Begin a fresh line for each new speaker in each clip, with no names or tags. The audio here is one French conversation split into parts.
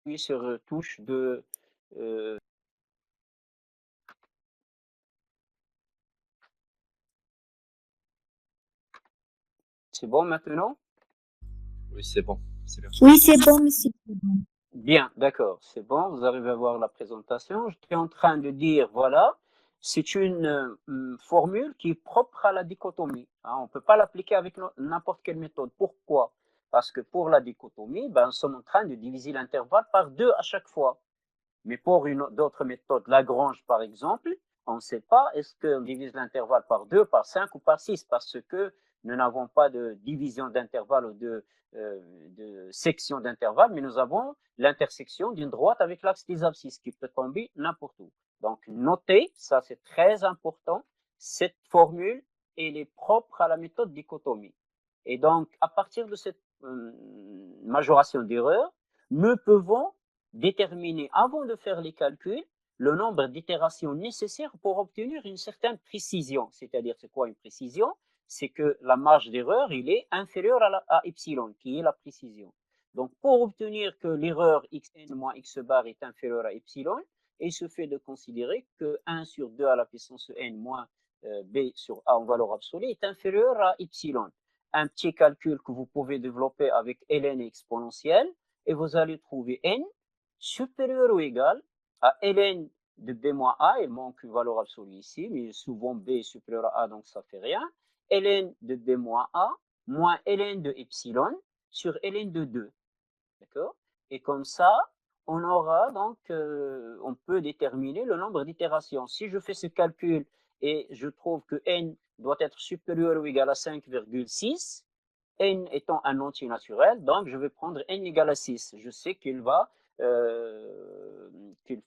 appuyer sur touche de. euh, c'est bon maintenant?
Oui, c'est bon, c'est bien.
Oui, c'est bon, monsieur.
Bien, d'accord, c'est bon, vous arrivez à voir la présentation. J'étais en train de dire, voilà, c'est une formule qui est propre à la dichotomie, hein. On ne peut pas l'appliquer avec n'importe quelle méthode. Pourquoi? Parce que pour la dichotomie, ben, nous sommes en train de diviser l'intervalle par 2 à chaque fois. Mais pour d'autres méthodes, Lagrange par exemple, on ne sait pas est-ce qu'on divise l'intervalle par 2, par 5 ou par 6, parce que nous n'avons pas de division d'intervalle ou de section d'intervalle, mais nous avons l'intersection d'une droite avec l'axe des abscisses qui peut tomber n'importe où. Donc notez, ça c'est très important, cette formule, elle est propre à la méthode dichotomie. Et donc à partir de cette majoration d'erreur, nous pouvons déterminer avant de faire les calculs le nombre d'itérations nécessaires pour obtenir une certaine précision. C'est-à-dire, c'est quoi une précision? C'est que la marge d'erreur, il est inférieur à epsilon, qui est la précision. Donc, pour obtenir que l'erreur xn moins x bar est inférieure à epsilon, il se fait de considérer que 1 sur 2 à la puissance n moins b sur a en valeur absolue est inférieur à epsilon. Un petit calcul que vous pouvez développer avec ln exponentielle, et vous allez trouver n supérieur ou égal à ln de b moins a, il manque une valeur absolue ici, mais souvent b est supérieur à a, donc ça fait rien, ln de b moins a moins ln de epsilon sur ln de 2. D'accord? Et comme ça, on aura donc, on peut déterminer le nombre d'itérations. Si je fais ce calcul et je trouve que n doit être supérieur ou égal à 5,6, n étant un entier naturel, donc je vais prendre n égale à 6. Je sais qu'il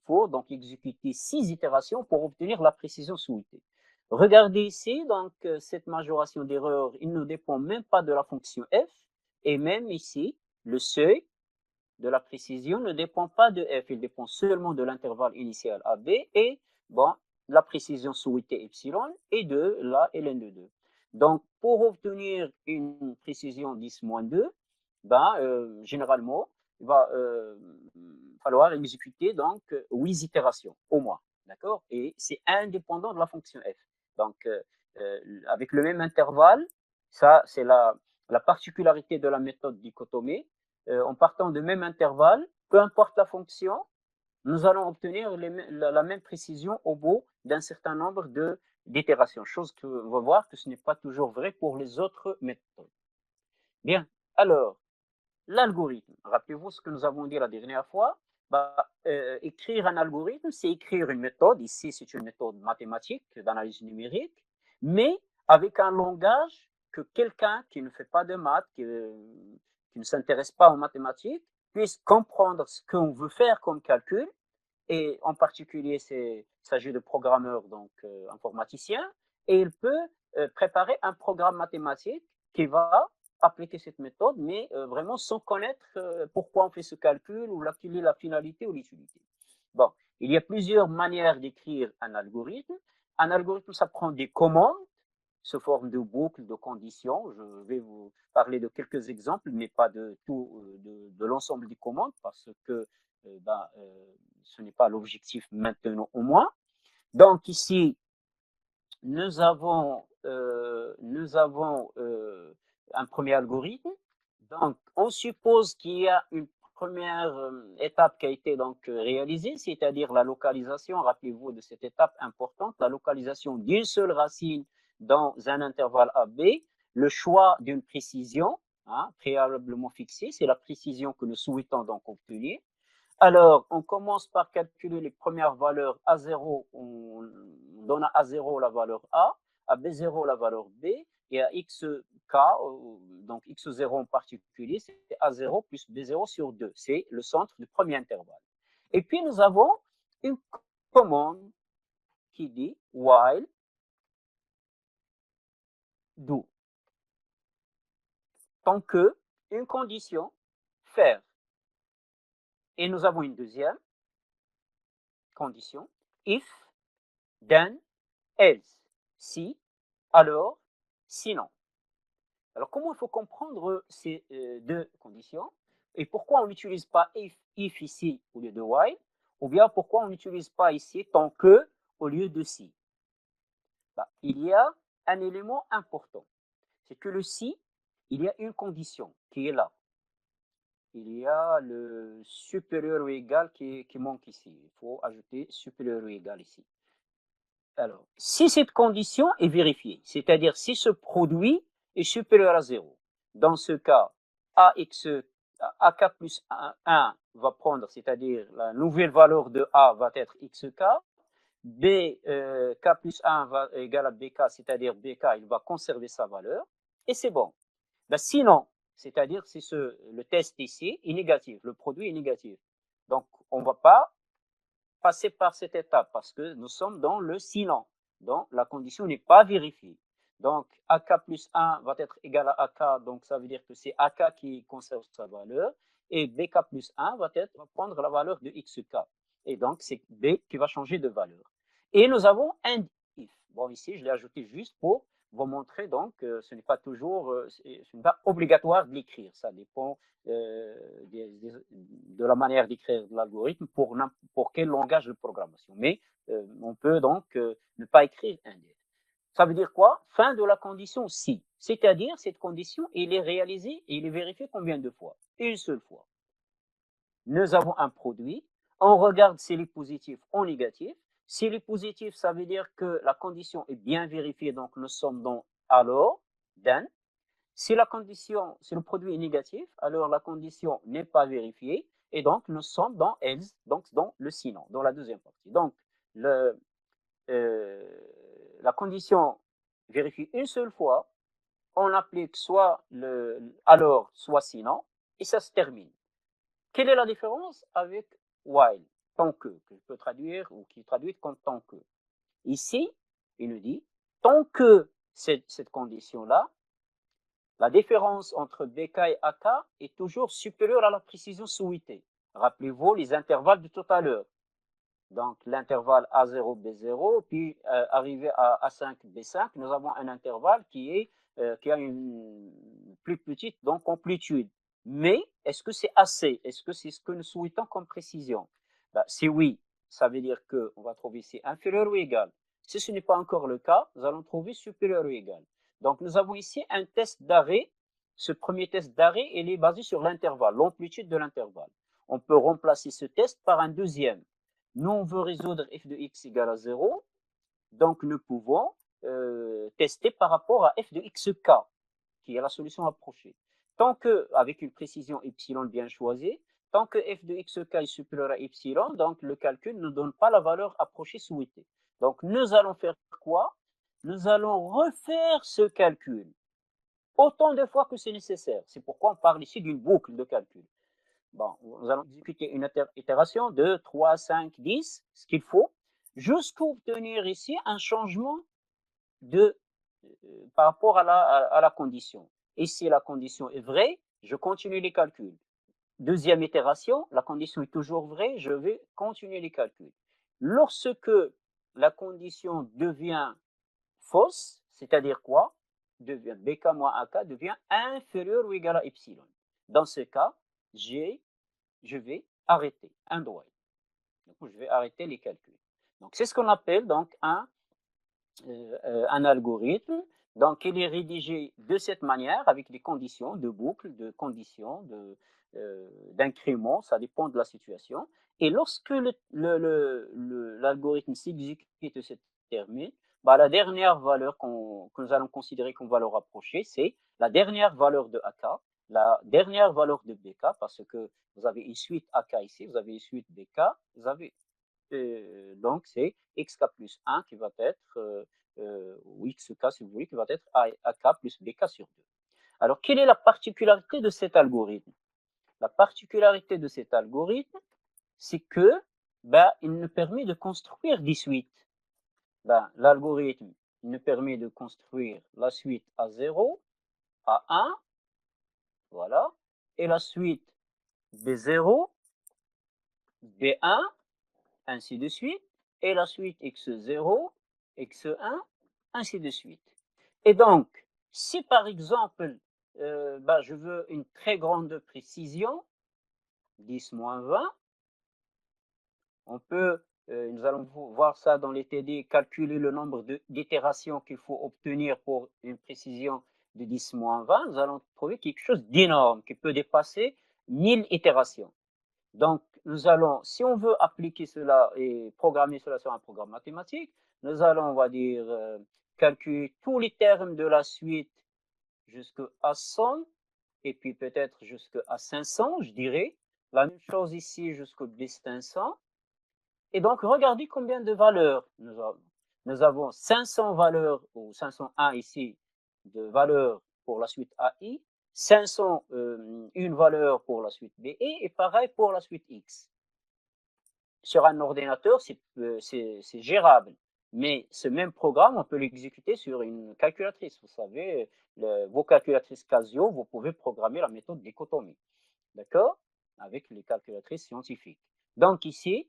faut donc exécuter 6 itérations pour obtenir la précision souhaitée. Regardez ici, donc cette majoration d'erreur, il ne dépend même pas de la fonction f, et même ici, le seuil de la précision ne dépend pas de f, il dépend seulement de l'intervalle initial AB et bon, la précision souhaitée epsilon et de la ln de 2. Donc, pour obtenir une précision 10-2, ben, généralement, il va falloir exécuter donc 8 itérations au moins. D'accord? Et c'est indépendant de la fonction f. Donc, avec le même intervalle, ça, c'est la particularité de la méthode dichotomée. En partant du même intervalle, peu importe la fonction, nous allons obtenir la même précision au bout d'un certain nombre d'itérations, chose qu'on va voir que ce n'est pas toujours vrai pour les autres méthodes. Bien, alors, l'algorithme, rappelez-vous ce que nous avons dit la dernière fois, écrire un algorithme, c'est écrire une méthode, ici c'est une méthode mathématique d'analyse numérique, mais avec un langage que quelqu'un qui ne fait pas de maths, qui ne s'intéresse pas aux mathématiques, puisse comprendre ce qu'on veut faire comme calcul, et en particulier il s'agit de programmeurs, donc informaticiens, et il peut préparer un programme mathématique qui va appliquer cette méthode, mais vraiment sans connaître pourquoi on fait ce calcul ou quelle est la finalité ou l'utilité. Bon, il y a plusieurs manières d'écrire un algorithme. Un algorithme, ça prend des commandes sous forme de boucles, de conditions. Je vais vous parler de quelques exemples, mais pas de tout, de l'ensemble des commandes, parce que ce n'est pas l'objectif maintenant au moins. Donc ici, nous avons un premier algorithme. Donc, on suppose qu'il y a une première étape qui a été donc réalisée, c'est-à-dire la localisation. Rappelez-vous de cette étape importante, la localisation d'une seule racine dans un intervalle AB, le choix d'une précision préalablement fixée, c'est la précision que nous souhaitons donc obtenir. Alors, on commence par calculer les premières valeurs A0, on donne à A0 la valeur A, à B0 la valeur B, et à XK, donc X0 en particulier, c'est A0 plus B0 sur 2. C'est le centre du premier intervalle. Et puis, nous avons une commande qui dit while do. Tant que une condition, faire. Et nous avons une deuxième condition, if, then, else. Si, alors, sinon. Alors, comment il faut comprendre ces deux conditions? Et pourquoi on n'utilise pas if ici au lieu de while, ou bien pourquoi on n'utilise pas ici tant que au lieu de si? Il y a un élément important, c'est que le si, il y a une condition qui est là. Il y a le supérieur ou égal qui manque ici. Il faut ajouter supérieur ou égal ici. Alors, si cette condition est vérifiée, c'est-à-dire si ce produit est supérieur à 0, dans ce cas, AK plus 1 va prendre, c'est-à-dire la nouvelle valeur de A va être XK, K plus 1 va égal à BK, c'est-à-dire BK, il va conserver sa valeur, et c'est bon. Sinon, c'est-à-dire si le test ici est négatif, le produit est négatif, donc on ne va pas passer par cette étape parce que nous sommes dans le sinon, donc la condition n'est pas vérifiée. Donc AK plus 1 va être égal à AK, donc ça veut dire que c'est AK qui conserve sa valeur, et BK plus 1 va prendre la valeur de XK, et donc c'est B qui va changer de valeur. Et nous avons un if. Bon, ici je l'ai ajouté juste pour vous montrer, donc ce n'est pas toujours, ce n'est pas obligatoire de l'écrire, ça dépend de la manière d'écrire l'algorithme pour quel langage de programmation. Mais on peut donc ne pas écrire un if. Ça veut dire quoi? Fin de la condition si. C'est-à-dire, cette condition, elle est réalisée et elle est vérifiée combien de fois? Une seule fois. Nous avons un produit, on regarde s'il est positif ou négatif. S'il est positif, ça veut dire que la condition est bien vérifiée, donc nous sommes dans alors, then. Si le produit est négatif, alors la condition n'est pas vérifiée, et donc nous sommes dans else, donc dans le sinon, dans la deuxième partie. Donc, la condition vérifie une seule fois, on applique soit alors, soit sinon, et ça se termine. Quelle est la différence avec while, tant que je peux traduire, ou qui est traduite comme tant que? Ici, il nous dit, tant que cette condition-là, la différence entre BK et AK est toujours supérieure à la précision souhaitée. Rappelez-vous les intervalles de tout à l'heure. Donc l'intervalle A0, B0, puis arrivé à A5, B5, nous avons un intervalle qui a une plus petite donc amplitude. Mais est-ce que c'est assez? Est-ce que c'est ce que nous souhaitons comme précision? Si oui, ça veut dire qu'on va trouver ici inférieur ou égal. Si ce n'est pas encore le cas, nous allons trouver supérieur ou égal. Donc nous avons ici un test d'arrêt. Ce premier test d'arrêt, il est basé sur l'intervalle, l'amplitude de l'intervalle. On peut remplacer ce test par un deuxième. Nous, on veut résoudre f de x égale à 0, donc nous pouvons tester par rapport à f de xk, qui est la solution approchée. Tant que, avec une précision epsilon bien choisie, tant que f de xk est supérieur à epsilon, donc le calcul ne donne pas la valeur approchée souhaitée. Donc nous allons faire quoi? Nous allons refaire ce calcul autant de fois que c'est nécessaire. C'est pourquoi on parle ici d'une boucle de calcul. Bon, nous allons exécuter une itération de 3, 5, 10, ce qu'il faut, jusqu'à obtenir ici un changement par rapport à la condition. Et si la condition est vraie, je continue les calculs. Deuxième itération, la condition est toujours vraie, je vais continuer les calculs. Lorsque la condition devient fausse, c'est-à-dire quoi? BK moins AK devient inférieur ou égal à epsilon. Dans ce cas, je vais arrêter un while. Donc, je vais arrêter les calculs. Donc, c'est ce qu'on appelle donc un algorithme. Donc, il est rédigé de cette manière avec des conditions de boucle, de conditions, d'incrément, ça dépend de la situation. Et lorsque l'algorithme s'exécute se termine, la dernière valeur que nous allons considérer comme valeur approchée, c'est la dernière valeur de AK, la dernière valeur de BK, parce que vous avez une suite AK ici, vous avez une suite BK, vous avez donc c'est xk plus 1 qui va être, ou xk si vous voulez, qui va être AK plus BK sur 2. Alors, quelle est la particularité de cet algorithme? La particularité de cet algorithme, c'est que il nous permet de construire des suites. L'algorithme nous permet de construire la suite A0, A1, voilà, et la suite B0, B1, ainsi de suite, et la suite x0, x1, ainsi de suite. Et donc, si par exemple, je veux une très grande précision, 10 moins 20. On peut, nous allons voir ça dans les TD, calculer le nombre d'itérations qu'il faut obtenir pour une précision de 10 moins 20. Nous allons trouver quelque chose d'énorme qui peut dépasser 1000 itérations. Donc, nous allons, si on veut appliquer cela et programmer cela sur un programme mathématique, nous allons, on va dire, calculer tous les termes de la suite jusqu'à 100 et puis peut-être jusqu'à 500, je dirais. La même chose ici jusqu'au distinction. Et donc, regardez combien de valeurs nous avons. Nous avons 500 valeurs, ou 501 ici, de valeurs pour la suite AI, 500, une valeur pour la suite BE, et pareil pour la suite X. Sur un ordinateur, c'est gérable. Mais ce même programme, on peut l'exécuter sur une calculatrice. Vous savez, vos calculatrices Casio, vous pouvez programmer la méthode dichotomie. D'accord? Avec les calculatrices scientifiques. Donc ici,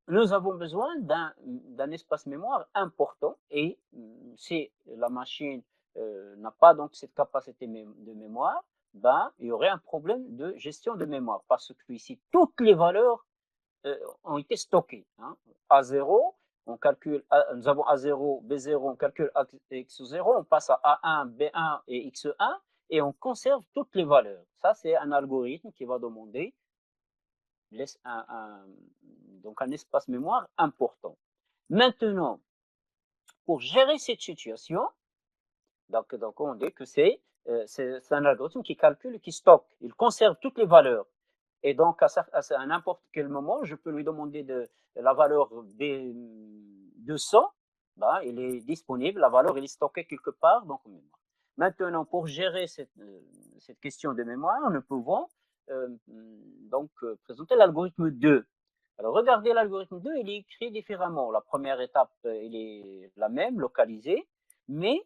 nous avons besoin d'un espace mémoire important et si la machine n'a pas donc cette capacité de mémoire, ben, il y aurait un problème de gestion de mémoire parce que ici, toutes les valeurs ont été stockées. Hein. A0, on calcule, nous avons A0, B0, on calcule X0, on passe à A1, B1 et X1 et on conserve toutes les valeurs. Ça, c'est un algorithme qui va demander donc un espace mémoire important. Maintenant, pour gérer cette situation, donc on dit que c'est un algorithme qui calcule, qui stocke, il conserve toutes les valeurs. Et donc, à n'importe quel moment, je peux lui demander la valeur des 200, ben, il est disponible, la valeur, elle est stockée quelque part dans la mémoire. Maintenant, pour gérer cette question de mémoire, nous pouvons donc présenter l'algorithme 2. Alors, regardez l'algorithme 2, il est écrit différemment. La première étape, il est la même, localisée, mais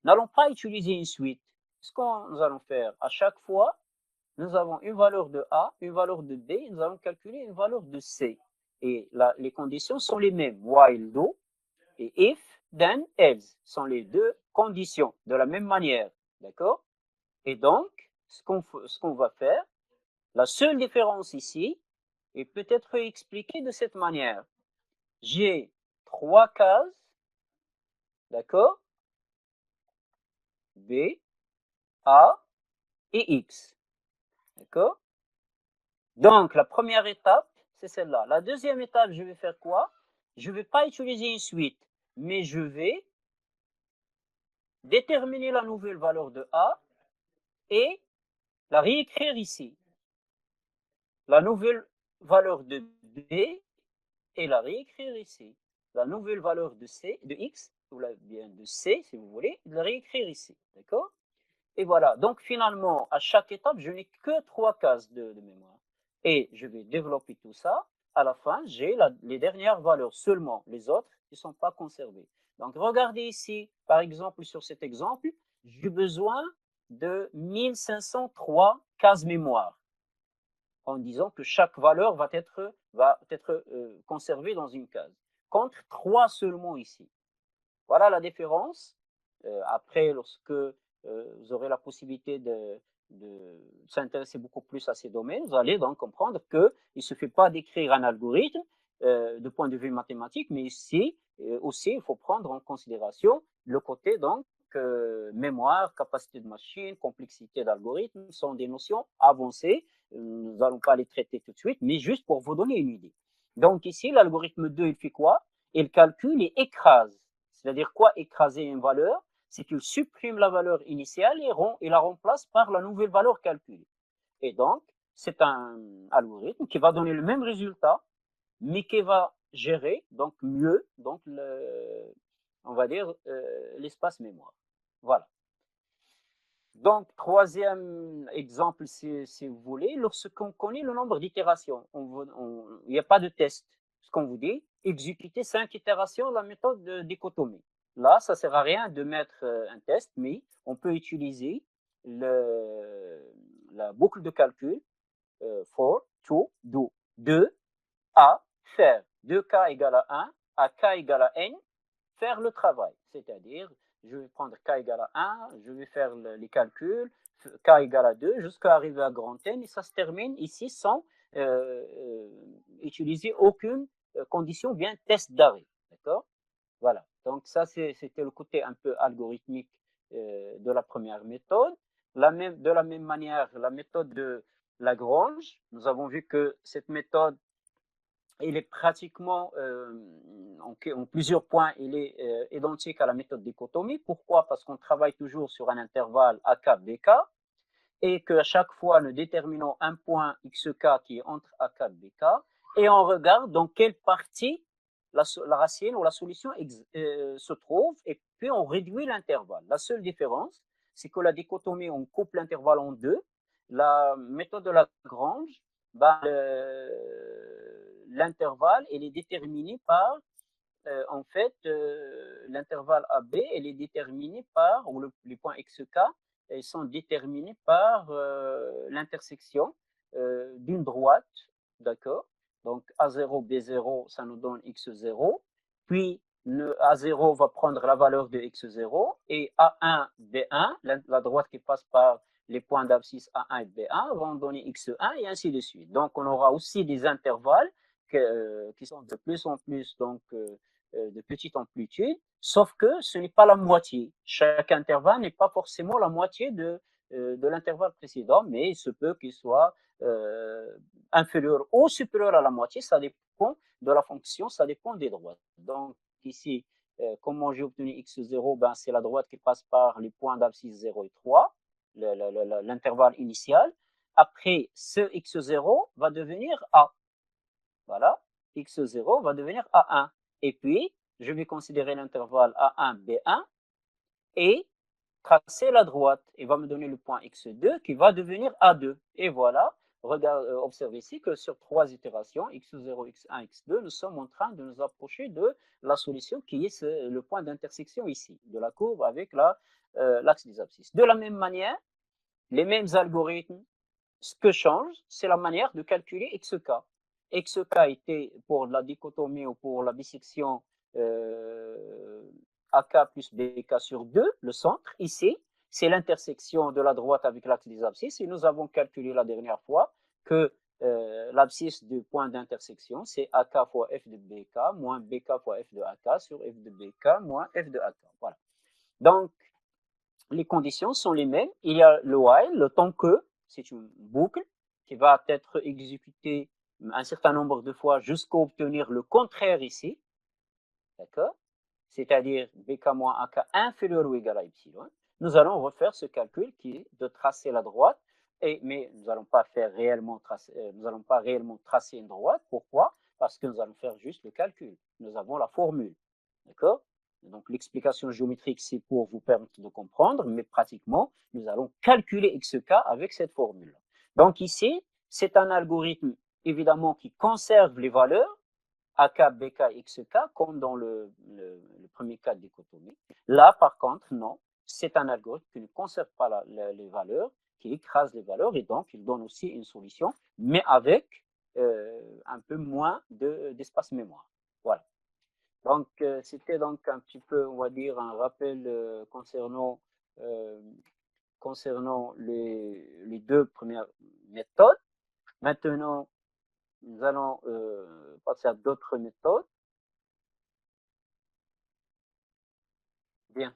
n'allons pas utiliser une suite. Ce que nous allons faire, à chaque fois, nous avons une valeur de A, une valeur de B, nous allons calculer une valeur de C. Et là, les conditions sont les mêmes. While, do, et if, then, else sont les deux conditions de la même manière. D'accord? Et donc, ce qu'on va faire, la seule différence ici est peut-être expliquée de cette manière. J'ai 3 cases, d'accord? B, A et X. D'accord? Donc, la première étape, c'est celle-là. La deuxième étape, je vais faire quoi? Je ne vais pas utiliser une suite, mais je vais déterminer la nouvelle valeur de A et la réécrire ici. La nouvelle valeur de B et la réécrire ici. La nouvelle valeur de C, de X, ou bien de C, si vous voulez, la réécrire ici. D'accord? Et voilà. Donc, finalement, à chaque étape, je n'ai que 3 cases de mémoire. Et je vais développer tout ça. À la fin, j'ai les dernières valeurs seulement. Les autres ne sont pas conservées. Donc, regardez ici, par exemple, sur cet exemple, j'ai besoin de 1503 cases mémoire en disant que chaque valeur va être conservée dans une case, contre 3 seulement ici. Voilà la différence. Après, lorsque vous aurez la possibilité de s'intéresser beaucoup plus à ces domaines, vous allez donc comprendre qu'il ne suffit pas d'écrire un algorithme de point de vue mathématique, mais ici aussi, il faut prendre en considération le côté donc mémoire, capacité de machine, complexité d'algorithme, sont des notions avancées. Nous n'allons pas les traiter tout de suite, mais juste pour vous donner une idée. Donc ici, l'algorithme 2, il fait quoi? Il calcule et écrase. C'est-à-dire quoi écraser une valeur? C'est qu'il supprime la valeur initiale et la remplace par la nouvelle valeur calculée. Et donc, c'est un algorithme qui va donner le même résultat, mais qui va gérer donc mieux donc on va dire l'espace mémoire. Voilà. Donc, troisième exemple, si vous voulez, lorsqu'on connaît le nombre d'itérations, il n'y a pas de test. Ce qu'on vous dit, exécuter 5 itérations, la méthode de dichotomie. Là, ça ne sert à rien de mettre un test, mais on peut utiliser la boucle de calcul for, to, do. 2, A, faire. 2K égale à 1, à K égale à N, faire le travail. C'est-à-dire, je vais prendre K égale à 1, je vais faire les calculs, k égale à 2 jusqu'à arriver à grand N, et ça se termine ici sans utiliser aucune condition bien test d'arrêt. D'accord? Voilà. Donc ça, c'était le côté un peu algorithmique de la première méthode. De la même manière, la méthode de Lagrange, nous avons vu que cette méthode, il est pratiquement, en plusieurs points, il est identique à la méthode dichotomie. Pourquoi? Parce qu'on travaille toujours sur un intervalle AK, BK, et qu'à chaque fois, nous déterminons un point XK qui est entre AK et BK, et on regarde dans quelle partie la racine ou la solution se trouve, et puis on réduit l'intervalle. La seule différence, c'est que la dichotomie, on coupe l'intervalle en deux. La méthode de Lagrange, ben, l'intervalle, il est déterminé par, en fait, l'intervalle AB, elle est déterminée par, ou les points XK, ils sont déterminés par l'intersection d'une droite, d'accord? Donc A0, B0, ça nous donne X0, puis le A0 va prendre la valeur de X0, et A1, B1, la droite qui passe par les points d'abscisse A1 et B1 vont donner X1, et ainsi de suite. Donc on aura aussi des intervalles qui sont de plus en plus donc, de petite amplitude, sauf que ce n'est pas la moitié. Chaque intervalle n'est pas forcément la moitié de l'intervalle précédent, mais il se peut qu'il soit inférieur ou supérieur à la moitié, ça dépend de la fonction, ça dépend des droites. Donc ici, comment j'ai obtenu x0? Ben, c'est la droite qui passe par les points d'abscisse 0 et 3, l'intervalle initial. Après, ce x0 va devenir A. Voilà, x0 va devenir A1. Et puis, je vais considérer l'intervalle A1, B1 et tracer la droite. Il va me donner le point x2 qui va devenir A2. Et voilà, observez ici que sur 3 itérations, x0, x1, x2, nous sommes en train de nous approcher de la solution qui est le point d'intersection ici, de la courbe avec l'axe des abscisses. De la même manière, les mêmes algorithmes, ce que change, c'est la manière de calculer xk. Xk était pour la dichotomie ou pour la bisection AK plus BK sur 2, le centre. Ici, c'est l'intersection de la droite avec l'axe des abscisses. Et nous avons calculé la dernière fois que l'abscisse du point d'intersection, c'est AK fois F de BK moins BK fois F de AK sur F de BK moins F de AK. Voilà. Donc, les conditions sont les mêmes. Il y a le while, le temps que, c'est une boucle qui va être exécutée un certain nombre de fois jusqu'à obtenir le contraire ici. D'accord? C'est-à-dire bk moins ak inférieur ou égal à epsilon. Nous allons refaire ce calcul qui est de tracer la droite, mais nous n'allons pas réellement tracer une droite. Pourquoi? Parce que nous allons faire juste le calcul. Nous avons la formule. D'accord? Donc l'explication géométrique, c'est pour vous permettre de comprendre, mais pratiquement, nous allons calculer xk avec cette formule. Donc ici, c'est un algorithme évidemment qui conserve les valeurs, AK, BK, XK, comme dans le premier cas de dichotomie. Là, par contre, non, c'est un algorithme qui ne conserve pas les valeurs, qui écrase les valeurs, et donc il donne aussi une solution, mais avec un peu moins d'espace mémoire. Voilà. Donc, c'était donc un petit peu, on va dire, un rappel concernant les deux premières méthodes. Maintenant, nous allons passer à d'autres méthodes. Bien.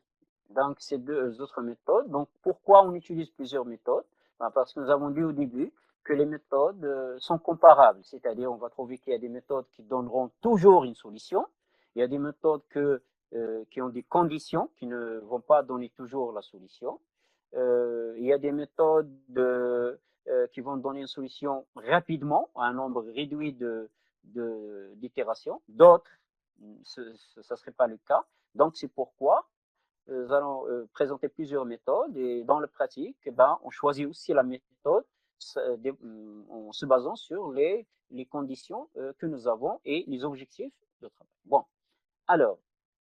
Donc, ces deux autres méthodes. Donc, pourquoi on utilise plusieurs méthodes? Parce que nous avons dit au début que les méthodes sont comparables, c'est-à-dire on va trouver qu'il y a des méthodes qui donneront toujours une solution, il y a des méthodes qui ont des conditions qui ne vont pas donner toujours la solution, il y a des méthodes qui vont donner une solution rapidement à un nombre réduit d'itérations, d'autres, ça ne serait pas le cas. Donc, c'est pourquoi nous allons présenter plusieurs méthodes, et dans la pratique, on choisit aussi la méthode en se basant sur les conditions que nous avons et les objectifs de travail. Bon, alors,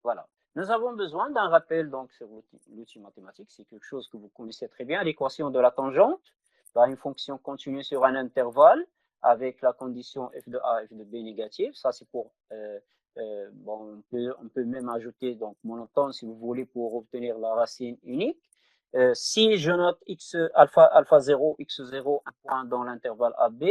voilà. Nous avons besoin d'un rappel donc, sur l'outil mathématique. C'est quelque chose que vous connaissez très bien, l'équation de la tangente, une fonction continue sur un intervalle avec la condition f de a, f de b négative. Ça, c'est pour bon, on peut même ajouter donc monotone si vous voulez pour obtenir la racine unique. Si je note x alpha 0, x0, un point dans l'intervalle AB,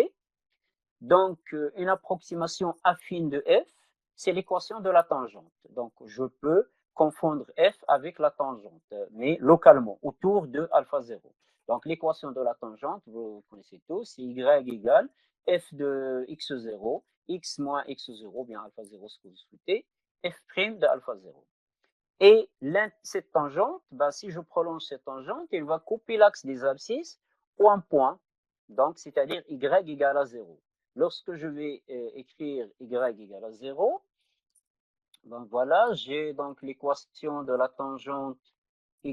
donc une approximation affine de f, c'est l'équation de la tangente. Donc je peux confondre f avec la tangente, mais localement, autour de alpha 0. Donc l'équation de la tangente, vous connaissez tous, c'est y égale f de x0, x moins x0, bien alpha 0, ce que vous souhaitez, f' de alpha 0. Et cette tangente, ben, si je prolonge cette tangente, elle va couper l'axe des abscisses au un point, donc c'est-à-dire y égale à 0. Lorsque je vais écrire y égale à 0, ben voilà, j'ai donc l'équation de la tangente y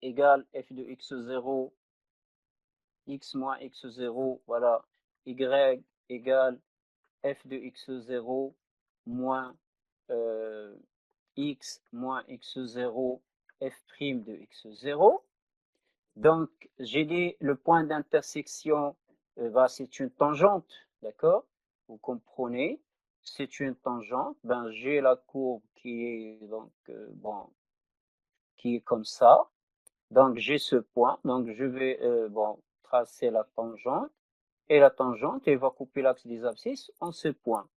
égale f de x0, x moins x0, voilà, y égale f de x0 moins x moins x0 f' de x0. Donc, j'ai dit le point d'intersection, c'est une tangente, d'accord? Vous comprenez? C'est une tangente. Ben, j'ai la courbe qui est donc bon, qui est comme ça. Donc, j'ai ce point. Donc, je vais bon tracer la tangente et la tangente, elle va couper l'axe des abscisses en ce point.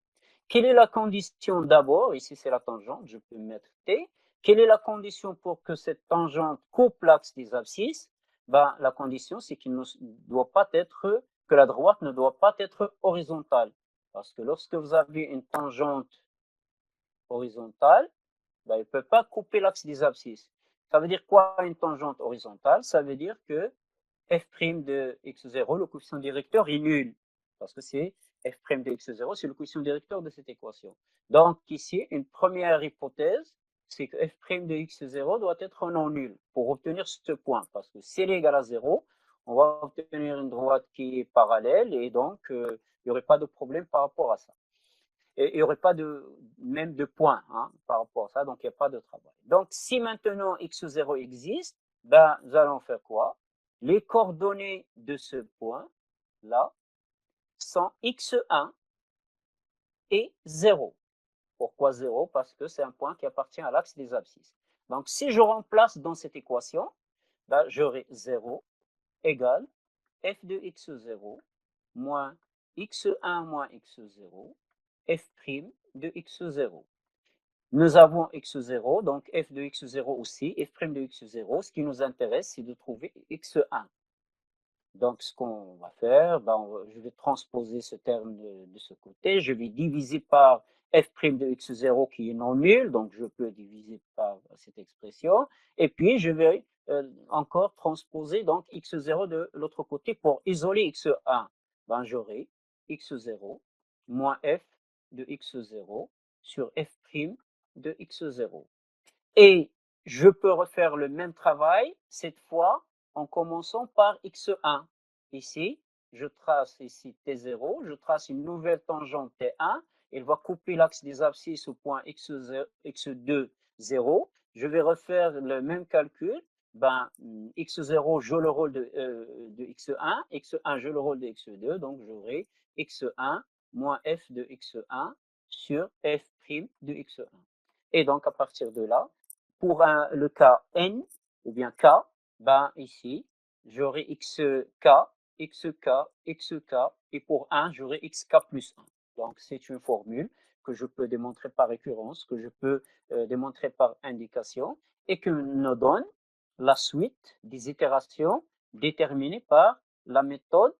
Quelle est la condition d'abord? Ici, c'est la tangente, je peux mettre T. Quelle est la condition pour que cette tangente coupe l'axe des abscisses? Ben, la condition, c'est qu'il ne doit pas être, que la droite ne doit pas être horizontale. Parce que lorsque vous avez une tangente horizontale, ben, elle ne peut pas couper l'axe des abscisses. Ça veut dire quoi une tangente horizontale? Ça veut dire que f' de x0, le coefficient directeur est nul. Parce que c'est f' de x0, c'est le coefficient directeur de cette équation. Donc ici, une première hypothèse, c'est que f' de x0 doit être non nul pour obtenir ce point. Parce que si elle est égale à 0, on va obtenir une droite qui est parallèle et donc il n'y aurait pas de problème par rapport à ça. Et il n'y aurait pas même de point par rapport à ça, donc il n'y a pas de travail. Donc si maintenant x0 existe, ben, nous allons faire quoi? Les coordonnées de ce point-là sont x1 et 0. Pourquoi 0? Parce que c'est un point qui appartient à l'axe des abscisses. Donc si je remplace dans cette équation, ben, j'aurai 0 égale f de x0 moins x1 moins x0 f' de x0. Nous avons x0, donc f de x0 aussi, f' de x0. Ce qui nous intéresse, c'est de trouver x1. Donc, ce qu'on va faire, ben, je vais transposer ce terme de ce côté. Je vais diviser par f' de x0 qui est non nul, donc je peux diviser par cette expression. Et puis, je vais encore transposer donc x0 de l'autre côté pour isoler x1. Ben, j'aurai x0 moins f de x0 sur f' de x0. Et je peux refaire le même travail, cette fois en commençant par x1. Ici, je trace ici T0, je trace une nouvelle tangente T1, elle va couper l'axe des abscisses au point x2, 0. Je vais refaire le même calcul. Ben, x0 joue le rôle de x1, x1 joue le rôle de x2, donc j'aurai x1 moins f de x1 sur f' de x1. Et donc, à partir de là, pour le cas n, ou bien k, ben ici, j'aurai xk, xk, xk, et pour 1, j'aurai xk plus 1. Donc, c'est une formule que je peux démontrer par récurrence, que je peux démontrer par indication, et que nous donne la suite des itérations déterminées par la méthode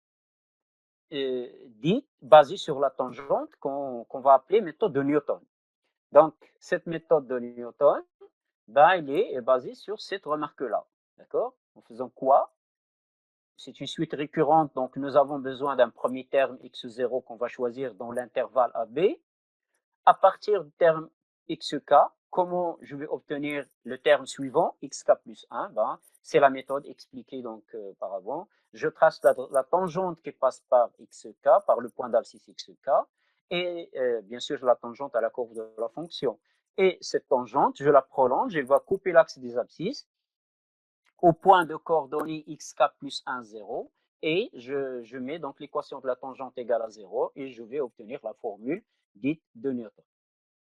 dite basée sur la tangente qu'on va appeler méthode de Newton. Donc, cette méthode de Newton, ben, elle est basée sur cette remarque-là. D'accord? En faisant quoi? C'est une suite récurrente, donc nous avons besoin d'un premier terme x0 qu'on va choisir dans l'intervalle AB. À partir du terme xk, comment je vais obtenir le terme suivant, xk plus 1? Ben, c'est la méthode expliquée donc par avant. Je trace la tangente qui passe par xk, par le point d'abscisse xk, et bien sûr la tangente à la courbe de la fonction. Et cette tangente, je la prolonge, elle va couper l'axe des abscisses au point de coordonnées xk plus 1, 0, et je mets donc l'équation de la tangente égale à 0, et je vais obtenir la formule dite de Newton.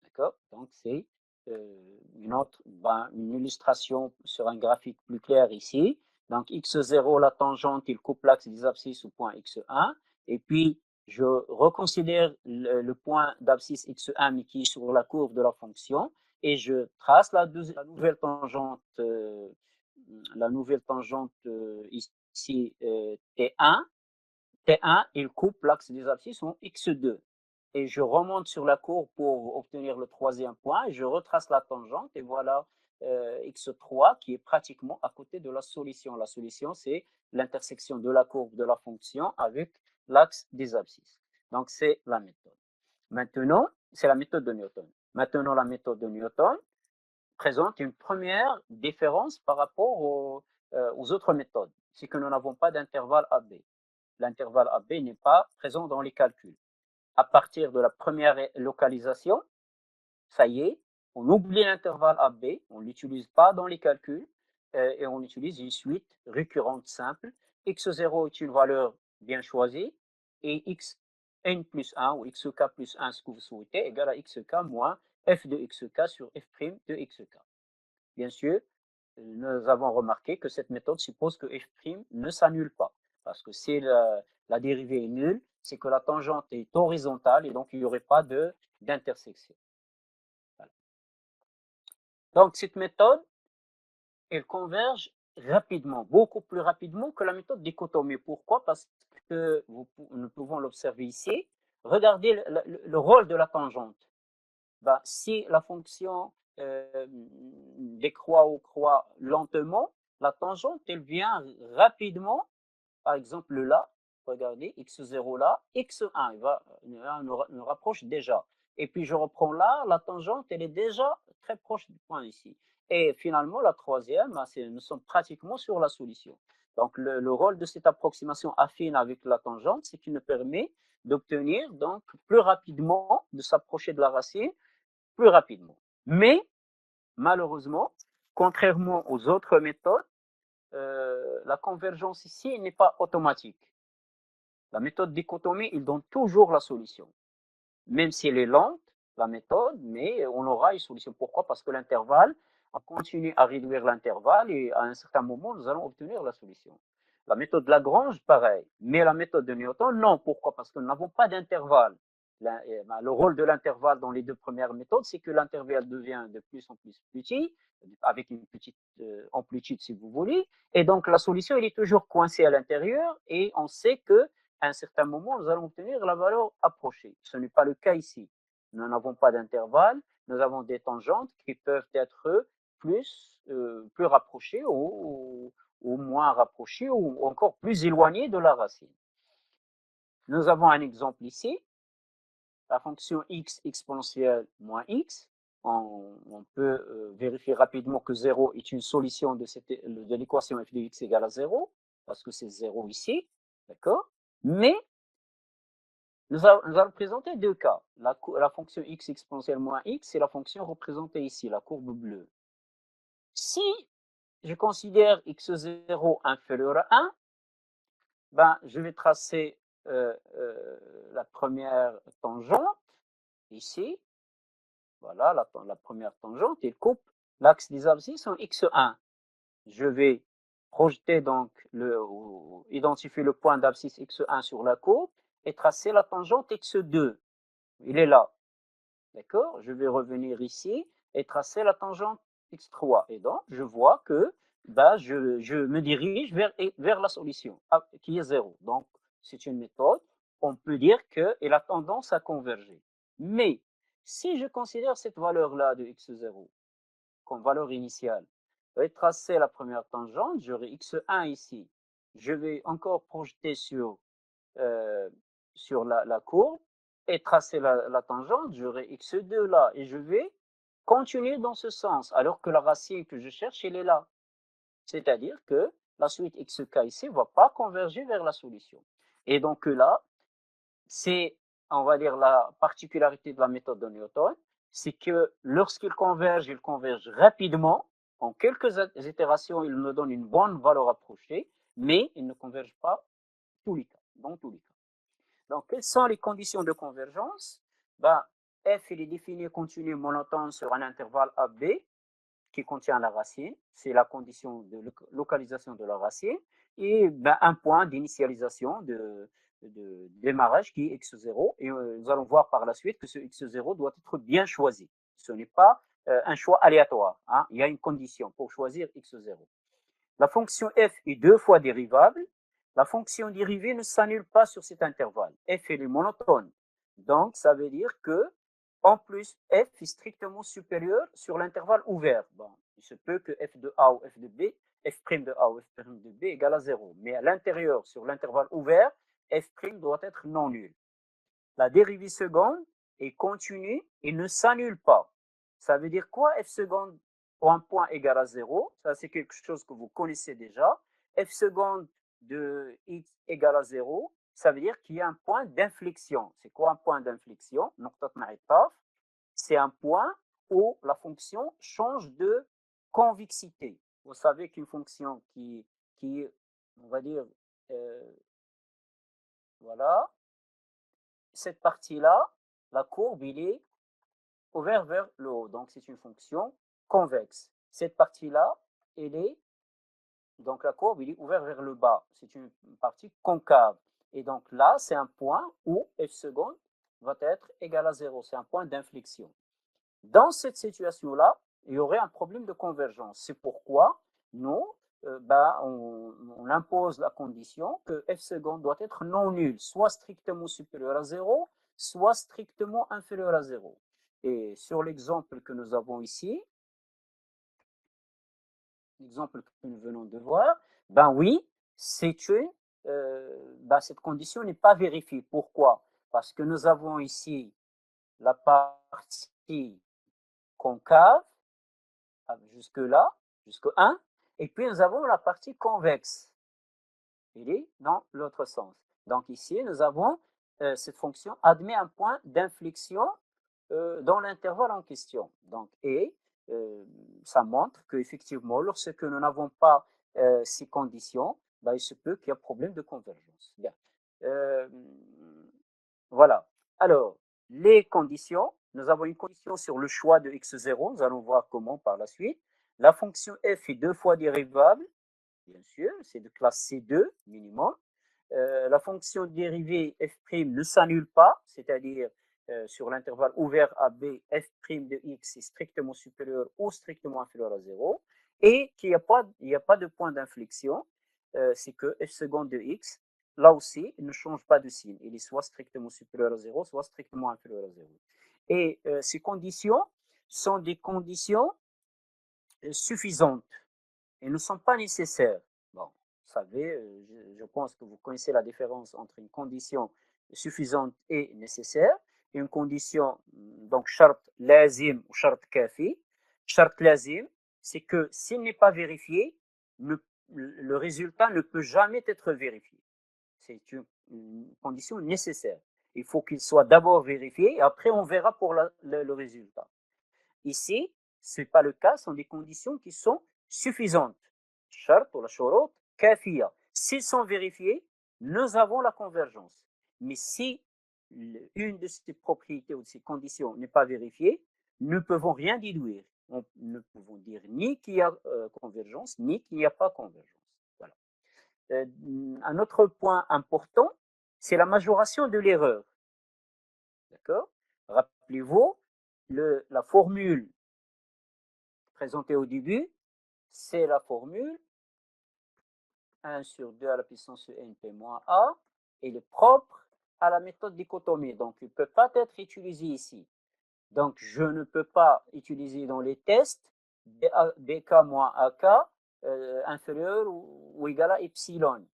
D'accord? Donc, c'est une illustration sur un graphique plus clair ici. Donc, x0, la tangente, il coupe l'axe des abscisses au point x1. Et puis, je reconsidère le point d'abscisse x1, mais qui est sur la courbe de la fonction. Et je trace la nouvelle tangente, ici, T1. T1, il coupe l'axe des abscisses en x2. Et je remonte sur la courbe pour obtenir le troisième point. Et je retrace la tangente et voilà x3 qui est pratiquement à côté de la solution. La solution, c'est l'intersection de la courbe de la fonction avec l'axe des abscisses. Donc, c'est la méthode. Maintenant, c'est la méthode de Newton. Maintenant, la méthode de Newton présente une première différence par rapport aux autres méthodes. C'est que nous n'avons pas d'intervalle AB. L'intervalle AB n'est pas présent dans les calculs. À partir de la première localisation, ça y est, on oublie l'intervalle AB, on ne l'utilise pas dans les calculs et on utilise une suite récurrente simple. x0 est une valeur bien choisie et xn plus 1 ou xk plus 1, ce que vous souhaitez, égale à xk moins f de xk sur f' de xk. Bien sûr, nous avons remarqué que cette méthode suppose que f' ne s'annule pas. Parce que si la dérivée est nulle, c'est que la tangente est horizontale et donc il n'y aurait pas d'intersection. Voilà. Donc cette méthode, elle converge rapidement, beaucoup plus rapidement que la méthode dichotomie. Pourquoi? Parce que nous pouvons l'observer ici. Regardez le rôle de la tangente. Ben, si la fonction décroît ou croît lentement, la tangente, elle vient rapidement. Par exemple, là, regardez, x0 là, x1, nous rapproche déjà. Et puis je reprends là, la tangente, elle est déjà très proche du point ici. Et finalement, la troisième, nous sommes pratiquement sur la solution. Donc le rôle de cette approximation affine avec la tangente, c'est qu'il nous permet d'obtenir donc plus rapidement, de s'approcher de la racine plus rapidement. Mais malheureusement, contrairement aux autres méthodes, la convergence ici n'est pas automatique. La méthode dichotomie, il donne toujours la solution. Même si elle est lente, la méthode, mais on aura une solution. Pourquoi? Parce que l'intervalle, on continue à réduire l'intervalle et à un certain moment, nous allons obtenir la solution. La méthode de Lagrange, pareil. Mais la méthode de Newton, non. Pourquoi? Parce que nous n'avons pas d'intervalle. Le rôle de l'intervalle dans les deux premières méthodes, c'est que l'intervalle devient de plus en plus petit, avec une petite amplitude si vous voulez, et donc la solution elle est toujours coincée à l'intérieur, et on sait que à un certain moment, nous allons obtenir la valeur approchée. Ce n'est pas le cas ici. Nous n'avons pas d'intervalle, nous avons des tangentes qui peuvent être plus rapprochées ou moins rapprochées ou encore plus éloignées de la racine. Nous avons un exemple ici, la fonction x exponentielle moins x. On peut vérifier rapidement que 0 est une solution de l'équation f de x égale à 0, parce que c'est 0 ici, d'accord? Mais nous allons présenter deux cas. La fonction x exponentielle moins x, c'est la fonction représentée ici, la courbe bleue. Si je considère x0 inférieur à 1, ben, je vais tracer la première tangente ici. Voilà, la première tangente, elle coupe l'axe des abscisses en x1. Je vais projeter donc, identifier le point d'abscisse x1 sur la courbe et tracer la tangente x2. Il est là. D'accord? Je vais revenir ici et tracer la tangente x3. Et donc, je vois que je me dirige vers la solution, qui est 0. Donc, c'est une méthode. On peut dire qu'elle a tendance à converger. Mais, si je considère cette valeur-là de x0 comme valeur initiale, je vais tracer la première tangente, j'aurai x1 ici. Je vais encore projeter sur la courbe et tracer la tangente, j'aurai x2 là et je vais continuer dans ce sens alors que la racine que je cherche, elle est là. C'est-à-dire que la suite xk ici ne va pas converger vers la solution. Et donc là, c'est, on va dire, la particularité de la méthode de Newton, c'est que lorsqu'il converge, il converge rapidement. En quelques itérations, il me donne une bonne valeur approchée, mais il ne converge pas dans tous les cas. Donc, quelles sont les conditions de convergence? Ben, f il est défini continu monotone sur un intervalle AB qui contient la racine, c'est la condition de localisation de la racine, et ben, un point d'initialisation de démarrage qui est x0, et nous allons voir par la suite que ce x0 doit être bien choisi. Ce n'est pas un choix aléatoire, hein. Il y a une condition pour choisir x0. La fonction f est 2 fois dérivable. La fonction dérivée ne s'annule pas sur cet intervalle. F est monotone. Donc, ça veut dire que, en plus, f est strictement supérieur sur l'intervalle ouvert. Bon, il se peut que f de a ou f de b, f' de a ou f' de b égale à 0. Mais à l'intérieur, sur l'intervalle ouvert, f' doit être non nul. La dérivée seconde est continue et ne s'annule pas. Ça veut dire quoi, f seconde pour un point égal à 0? Ça, c'est quelque chose que vous connaissez déjà. F seconde de x égale à 0, ça veut dire qu'il y a un point d'inflexion. C'est quoi un point d'inflexion? C'est un point où la fonction change de convexité. Vous savez qu'une fonction qui on va dire, voilà, cette partie-là, la courbe, il est ouvert vers le haut. Donc, c'est une fonction convexe. Cette partie-là, elle est, donc la courbe, il est ouvert vers le bas. C'est une partie concave. Et donc là, c'est un point où f seconde va être égal à 0. C'est un point d'inflexion. Dans cette situation-là, il y aurait un problème de convergence. C'est pourquoi nous, on impose la condition que f seconde doit être non nul, soit strictement supérieur à 0, soit strictement inférieur à 0. Et sur l'exemple que nous avons ici, l'exemple que nous venons de voir, ben oui, cette condition n'est pas vérifiée. Pourquoi? Parce que nous avons ici la partie concave, jusque-là, jusque 1, et puis nous avons la partie convexe. Il est dans l'autre sens. Donc ici, nous avons cette fonction admet un point d'inflexion dans l'intervalle en question. Donc, et ça montre qu'effectivement, lorsque nous n'avons pas ces conditions, ben, il se peut qu'il y ait un problème de convergence. Bien. Voilà. Alors, les conditions, nous avons une condition sur le choix de x0, nous allons voir comment par la suite. La fonction f est 2 fois dérivable, bien sûr, c'est de classe C2 minimum. La fonction dérivée f' ne s'annule pas, c'est-à-dire sur l'intervalle ouvert AB, f' de x est strictement supérieur ou strictement inférieur à 0, et qu'il n'y a pas de point d'inflexion, c'est que f seconde de x, là aussi, il ne change pas de signe. Il est soit strictement supérieur à 0, soit strictement inférieur à 0. Et ces conditions sont des conditions suffisantes et ne sont pas nécessaires. Bon, vous savez, je pense que vous connaissez la différence entre une condition suffisante et nécessaire. Une condition, donc, shart lazim ou shart kafi. Shart lazim, c'est que s'il n'est pas vérifié, le résultat ne peut jamais être vérifié. C'est une condition nécessaire. Il faut qu'il soit d'abord vérifié et après on verra pour le résultat. Ici, ce n'est pas le cas, ce sont des conditions qui sont suffisantes. Shart ou la shurut kafiya. S'ils sont vérifiés, nous avons la convergence. Mais si une de ces propriétés ou de ces conditions n'est pas vérifiée, nous ne pouvons rien déduire. Nous ne pouvons dire ni qu'il y a convergence, ni qu'il n'y a pas convergence. Voilà. Un autre point important, c'est la majoration de l'erreur. D'accord? Rappelez-vous, la formule présentée au début, c'est la formule 1 sur 2 à la puissance np moins a, elle est propre à la méthode dichotomie, donc il ne peut pas être utilisé ici. Donc je ne peux pas utiliser dans les tests bk moins ak inférieur ou égal à epsilon.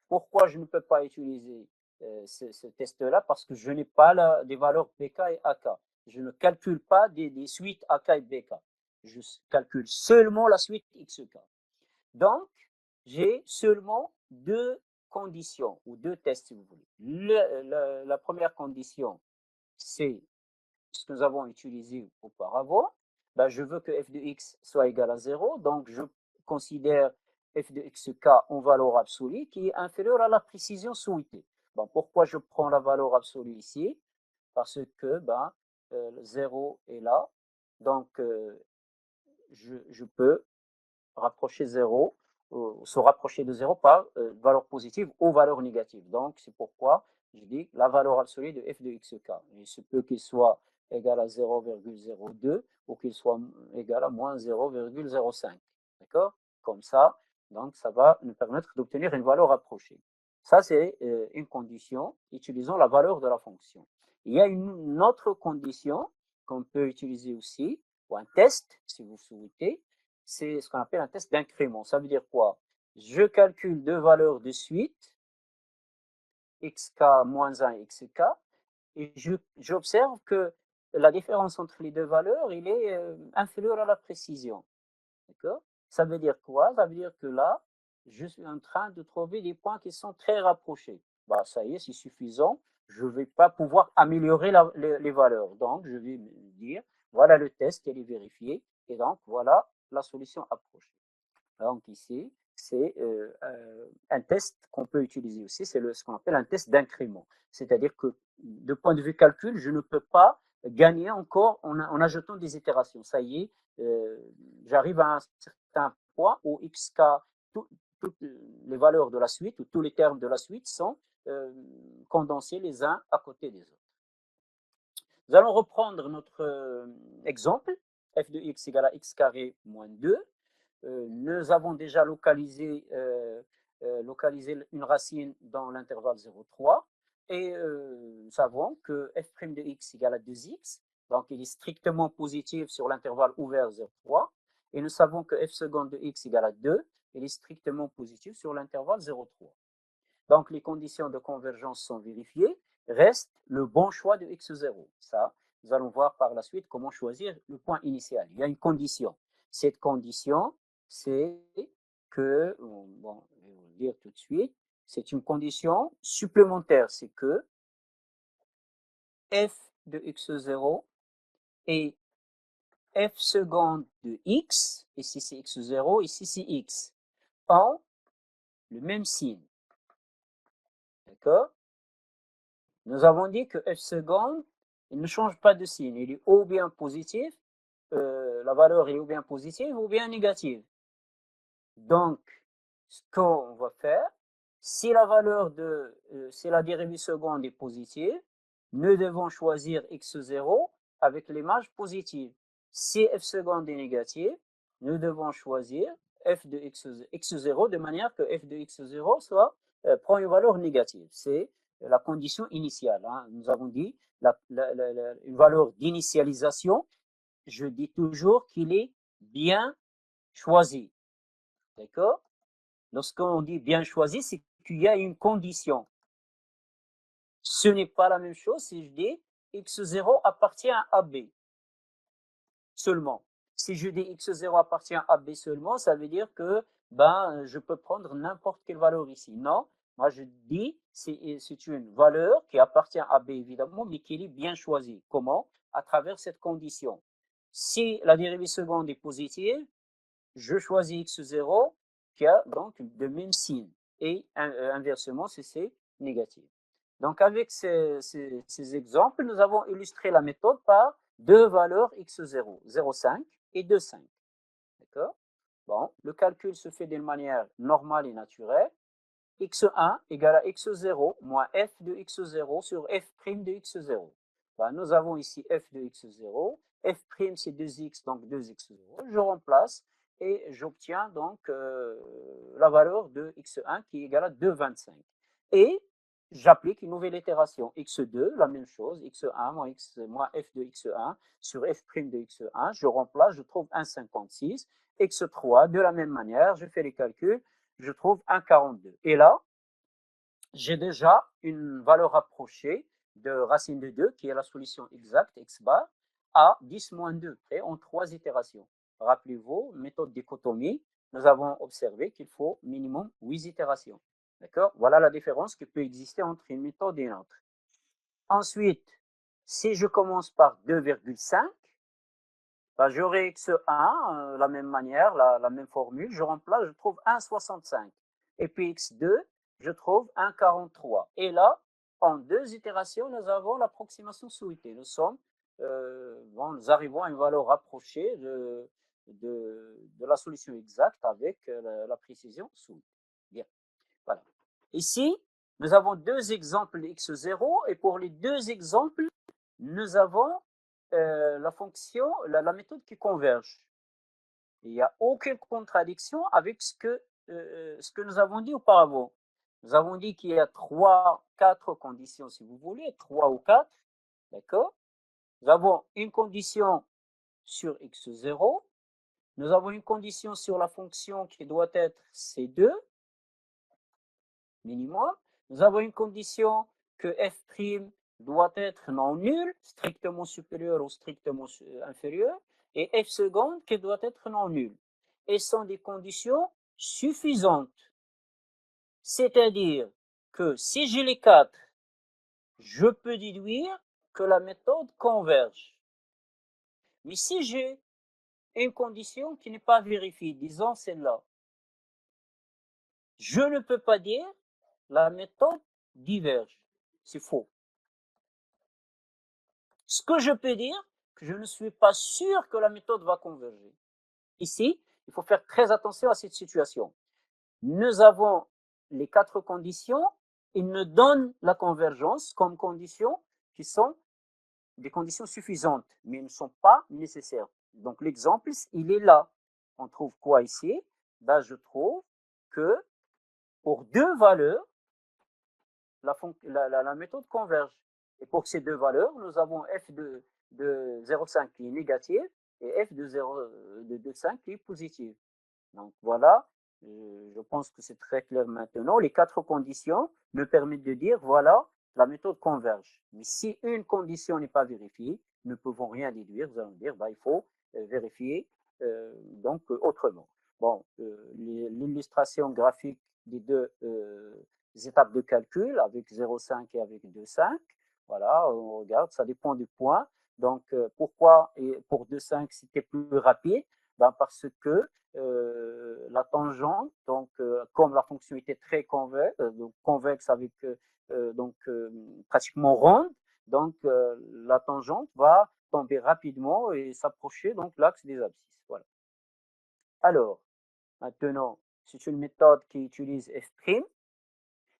Pourquoi je ne peux pas utiliser ce test-là? Parce que je n'ai pas des valeurs bk et ak. Je ne calcule pas des suites ak et bk. Je calcule seulement la suite xk. Donc, j'ai seulement deux conditions, ou deux tests si vous voulez. La première condition, c'est ce que nous avons utilisé auparavant. Ben, je veux que f de x soit égal à 0, donc je considère f de xk en valeur absolue qui est inférieure à la précision souhaitée. Bon, pourquoi je prends la valeur absolue ici? Parce que 0 est là. Donc, je peux rapprocher 0, se rapprocher de 0 par valeur positive ou valeur négative. Donc, c'est pourquoi je dis la valeur absolue de f de xk. Il se peut qu'il soit égal à 0,02 ou qu'il soit égal à moins 0,05. D'accord? Comme ça, donc ça va nous permettre d'obtenir une valeur approchée. Ça, c'est une condition utilisant la valeur de la fonction. Il y a une autre condition qu'on peut utiliser aussi, ou un test, si vous souhaitez, c'est ce qu'on appelle un test d'incrément. Ça veut dire quoi? Je calcule deux valeurs de suite, xk moins 1 et xk, et j'observe que la différence entre les deux valeurs, il est inférieur à la précision. D'accord? Ça veut dire quoi? Ça veut dire que là, je suis en train de trouver des points qui sont très rapprochés. Bah, ça y est, c'est suffisant. Je ne vais pas pouvoir améliorer les valeurs. Donc, je vais me dire, voilà le test, il est vérifié. Et donc, voilà la solution approchée. Donc, ici, c'est un test qu'on peut utiliser aussi. C'est ce qu'on appelle un test d'incrément. C'est-à-dire que, de point de vue calcul, je ne peux pas gagner encore en ajoutant des itérations. Ça y est, j'arrive à un certain point où xk, toutes les valeurs de la suite ou tous les termes de la suite sont condensés les uns à côté des autres. Nous allons reprendre notre exemple, f de x égale à x carré moins 2. Nous avons déjà localisé une racine dans l'intervalle 0,3 et nous savons que f' de x égale à 2x, donc il est strictement positif sur l'intervalle ouvert 0,3, et nous savons que f seconde de x égale à 2, il est strictement positif sur l'intervalle 0,3. Donc les conditions de convergence sont vérifiées, reste le bon choix de x0. Ça, nous allons voir par la suite comment choisir le point initial. Il y a une condition. Cette condition, c'est que, bon, je vais vous le dire tout de suite, c'est une condition supplémentaire, c'est que f de x0 et f seconde de x, ici c'est x0, ici c'est x, ont le même signe. D'accord? Nous avons dit que f seconde, il ne change pas de signe, il est ou bien positif, la valeur est ou bien positive ou bien négative. Donc, ce qu'on va faire, si la valeur si la dérivée seconde est positive, nous devons choisir x0 avec l'image positive. Si f seconde est négative, nous devons choisir f de x0 de manière que f de x0 prend une valeur négative. C'est la condition initiale. Hein. Nous avons dit une valeur d'initialisation. Je dis toujours qu'il est bien choisi. D'accord? Lorsqu'on dit bien choisi, c'est qu'il y a une condition. Ce n'est pas la même chose si je dis x0 appartient à AB seulement. Si je dis x0 appartient à AB seulement, ça veut dire que je peux prendre n'importe quelle valeur ici. Non, moi je dis c'est une valeur qui appartient à AB évidemment, mais qui est bien choisie. Comment? À travers cette condition. Si la dérivée seconde est positive, je choisis x0 qui a donc le même signe et inversement si c'est négatif. Donc avec ces exemples, nous avons illustré la méthode par deux valeurs x0, 0,5 et 2,5. D'accord? Bon, le calcul se fait d'une manière normale et naturelle. x1 égale à x0 moins f de x0 sur f' de x0. Nous avons ici f de x0, f' c'est 2x, donc 2x0. Je remplace et j'obtiens donc la valeur de x1 qui est égale à 2,25. Et j'applique une nouvelle itération. x2, la même chose, x1 moins f de x1 sur f' de x1. Je remplace, je trouve 1,56. x3, de la même manière, je fais les calculs, je trouve 1,42. Et là, j'ai déjà une valeur approchée de racine de 2, qui est la solution exacte, x bar, à 10 moins 2, et en 3 itérations. Rappelez-vous, méthode dichotomie, nous avons observé qu'il faut minimum 8 itérations. D'accord? Voilà la différence qui peut exister entre une méthode et une autre. Ensuite, si je commence par 2,5, j'aurai x1, la même manière, la même formule, je remplace, je trouve 1,65. Et puis x2, je trouve 1,43. Et là, en deux itérations, nous avons l'approximation souhaitée. Nous sommes bon, nous arrivons à une valeur rapprochée de la solution exacte avec la précision souhaitée. Bien, voilà. Ici, nous avons deux exemples x0 et pour les deux exemples, nous avons la fonction, la méthode qui converge. Il n'y a aucune contradiction avec ce que nous avons dit auparavant. Nous avons dit qu'il y a 4 conditions, si vous voulez, 3 ou 4, d'accord? Nous avons une condition sur x0, nous avons une condition sur la fonction qui doit être C2, minimum, nous avons une condition que f' doit être non nul, strictement supérieur ou strictement inférieur, et f seconde qui doit être non nul. Et sont des conditions suffisantes. C'est-à-dire que si j'ai les 4, je peux déduire que la méthode converge. Mais si j'ai une condition qui n'est pas vérifiée, disons celle-là, je ne peux pas dire la méthode diverge. C'est faux. Ce que je peux dire, que je ne suis pas sûr que la méthode va converger. Ici, il faut faire très attention à cette situation. Nous avons les 4 conditions, ils nous donnent la convergence comme conditions qui sont des conditions suffisantes, mais ne sont pas nécessaires. Donc l'exemple, il est là. On trouve quoi ici? Ben, je trouve que pour deux valeurs, la méthode converge. Et pour ces deux valeurs, nous avons f de 0,5 qui est négative et f de 2,5 qui est positive. Donc voilà, je pense que c'est très clair maintenant. Les 4 conditions me permettent de dire, voilà, la méthode converge. Mais si une condition n'est pas vérifiée, nous ne pouvons rien déduire. Nous allons dire, bah, il faut vérifier donc autrement. Bon, l'illustration graphique des deux étapes de calcul avec 0,5 et avec 2,5. Voilà, on regarde, ça dépend du point. Donc, pourquoi et pour 2,5 c'était plus rapide? Ben parce que la tangente, donc comme la fonction était très convexe avec pratiquement ronde, donc la tangente va tomber rapidement et s'approcher donc l'axe des abscisses. Voilà. Alors, maintenant, c'est une méthode qui utilise f'.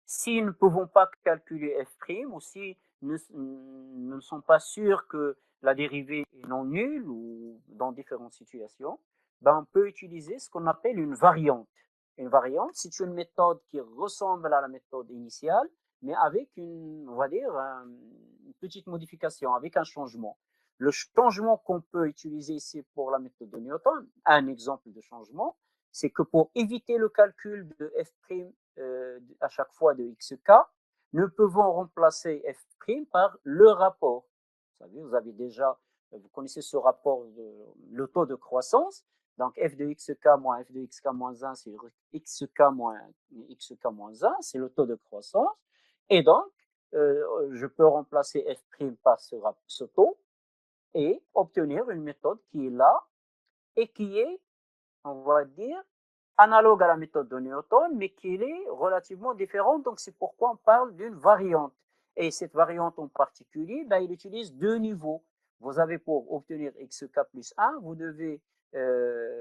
Si nous ne pouvons pas calculer f' ou si nous ne sommes pas sûrs que la dérivée est non nulle ou dans différentes situations, ben on peut utiliser ce qu'on appelle une variante. Une variante, c'est une méthode qui ressemble à la méthode initiale, mais avec on va dire, une petite modification, avec un changement. Le changement qu'on peut utiliser ici pour la méthode de Newton, un exemple de changement, c'est que pour éviter le calcul de f' à chaque fois de xk, nous pouvons remplacer f' par le rapport. Vous avez déjà, vous connaissez ce rapport, le taux de croissance. Donc f de xk moins f de xk moins 1, c'est xk moins 1, c'est le taux de croissance. Et donc, je peux remplacer f' par ce taux et obtenir une méthode qui est là et qui est, on va dire, analogue à la méthode de Newton, mais qui est relativement différente. Donc, c'est pourquoi on parle d'une variante. Et cette variante en particulier, ben, il utilise deux niveaux. Vous avez pour obtenir xk plus 1, vous devez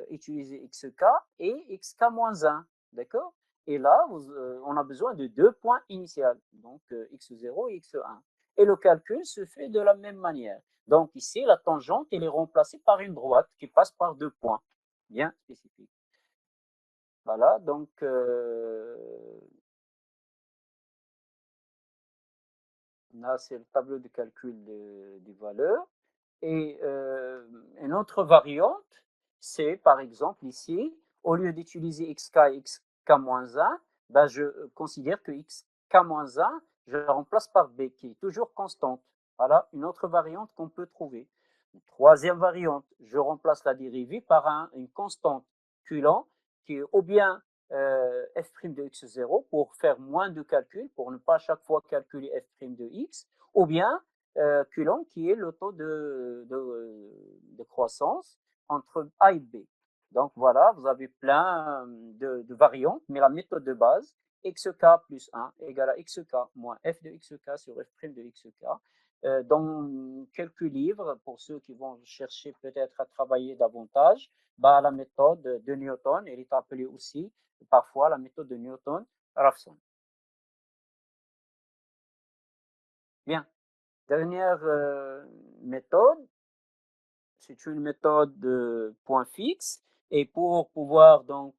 utiliser xk et xk moins 1. D'accord? Et là, on a besoin de deux points initiaux, donc x0 et x1. Et le calcul se fait de la même manière. Donc ici, la tangente, elle est remplacée par une droite qui passe par deux points bien spécifiques. Voilà, donc là, c'est le tableau de calcul des valeurs. Et une autre variante, c'est par exemple ici, au lieu d'utiliser xk et xk-1, ben, je considère que xk-1, je la remplace par b, qui est toujours constante. Voilà, une autre variante qu'on peut trouver. Une troisième variante, je remplace la dérivée par une constante Coulomb, qui est ou bien f' de x0 pour faire moins de calculs, pour ne pas à chaque fois calculer f' de x, ou bien Coulomb qui est le taux de croissance entre A et B. Donc voilà, vous avez plein de variantes, mais la méthode de base, xk plus 1 égale à xk moins f de xk sur f' de xk, dans quelques livres, pour ceux qui vont chercher peut-être à travailler davantage, bah, la méthode de Newton, elle est appelée aussi parfois la méthode de Newton-Raphson. Bien, dernière méthode, c'est une méthode de point fixe. Et pour pouvoir donc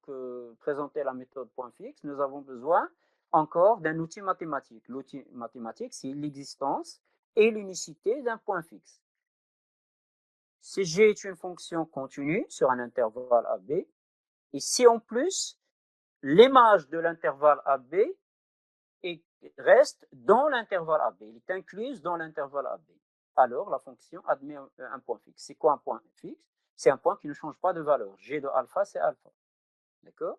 présenter la méthode point fixe, nous avons besoin encore d'un outil mathématique. L'outil mathématique, c'est l'existence et l'unicité d'un point fixe. Si g est une fonction continue sur un intervalle AB, et si en plus l'image de l'intervalle AB reste dans l'intervalle AB, elle est incluse dans l'intervalle AB, alors la fonction admet un point fixe. C'est quoi un point fixe? C'est un point qui ne change pas de valeur. G de alpha, c'est alpha. D'accord?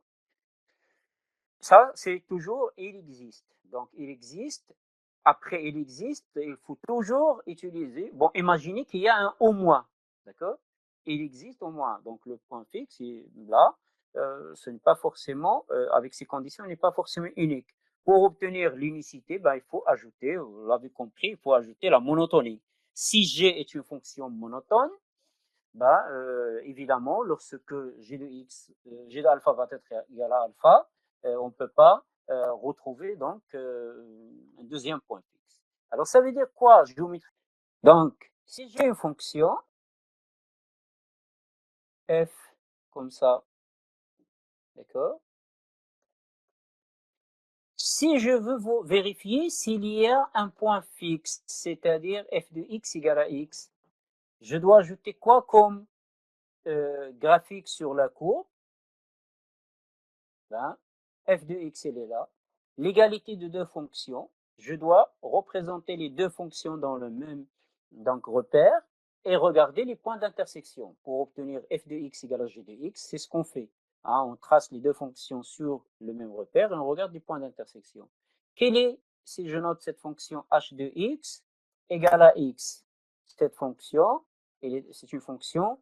Ça, c'est toujours il existe. Donc, il existe. Après, il existe, il faut toujours utiliser. Bon, imaginez qu'il y a un au moins. D'accord? Il existe au moins. Donc, le point fixe, là, ce n'est pas forcément, avec ces conditions, il n'est pas forcément unique. Pour obtenir l'unicité, ben, il faut ajouter, vous l'avez compris, il faut ajouter la monotonie. Si G est une fonction monotone, ben, évidemment, lorsque G de X, G de alpha va être égal à alpha, on ne peut pas retrouver donc un deuxième point fixe. Alors, ça veut dire quoi, géométrie? Donc, si j'ai une fonction f comme ça, d'accord? Si je veux vérifier s'il y a un point fixe, c'est-à-dire f de x égale à x, je dois ajouter quoi comme graphique sur la courbe? Ben, f de x, elle est là. L'égalité de deux fonctions, je dois représenter les deux fonctions dans le même donc, repère et regarder les points d'intersection. Pour obtenir f de x égale à g de x, c'est ce qu'on fait. Hein, on trace les deux fonctions sur le même repère et on regarde les points d'intersection. Quelle est, si je note cette fonction h de x égale à x, cette fonction, c'est une fonction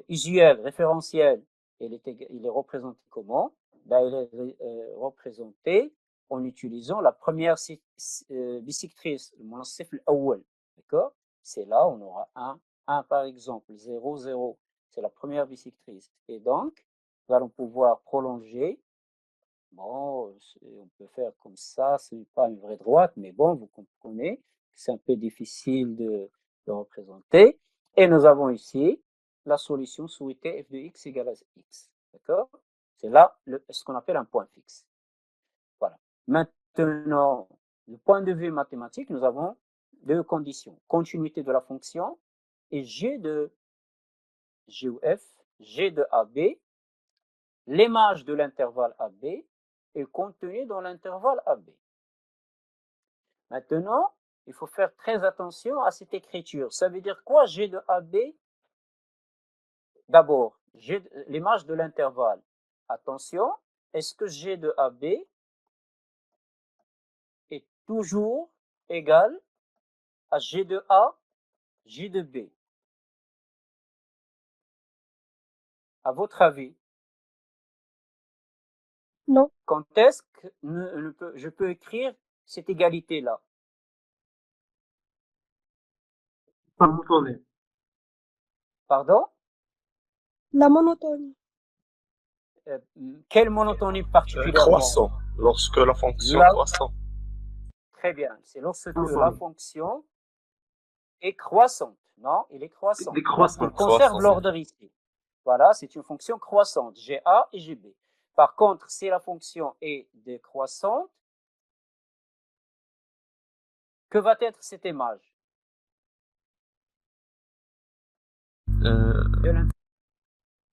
usuelle, référentielle. Il est représenté comment? Ben, il est représenté en utilisant la première bisectrice, le monosif l'awwal. D'accord? C'est là, on aura 1 par exemple, 0, 0. C'est la première bisectrice. Et donc, nous allons pouvoir prolonger. Bon, on peut faire comme ça, ce n'est pas une vraie droite, mais bon, vous comprenez que c'est un peu difficile de représenter. Et nous avons ici la solution souhaitée f de x égale à x. D'accord? C'est là ce qu'on appelle un point fixe. Voilà. Maintenant, du point de vue mathématique, nous avons deux conditions. Continuité de la fonction et g ou f, g de AB, l'image de l'intervalle AB est contenue dans l'intervalle AB. Maintenant, il faut faire très attention à cette écriture. Ça veut dire quoi, g de AB? D'abord, l'image de l'intervalle. Attention, est-ce que g de AB est toujours égal à g de A, g de B? À votre avis?
Non.
Quand est-ce que je peux écrire cette égalité-là?
La monotonie.
Pardon?
La monotonie.
Quelle monotonie particulièrement?
Croissant. Lorsque la fonction croissant.
Très bien. C'est lorsque la fonction est croissante. Non, il est croissant. Il conserve l'ordre ici. Voilà, c'est une fonction croissante, GA et GB. Par contre, si la fonction est décroissante, que va être cette image?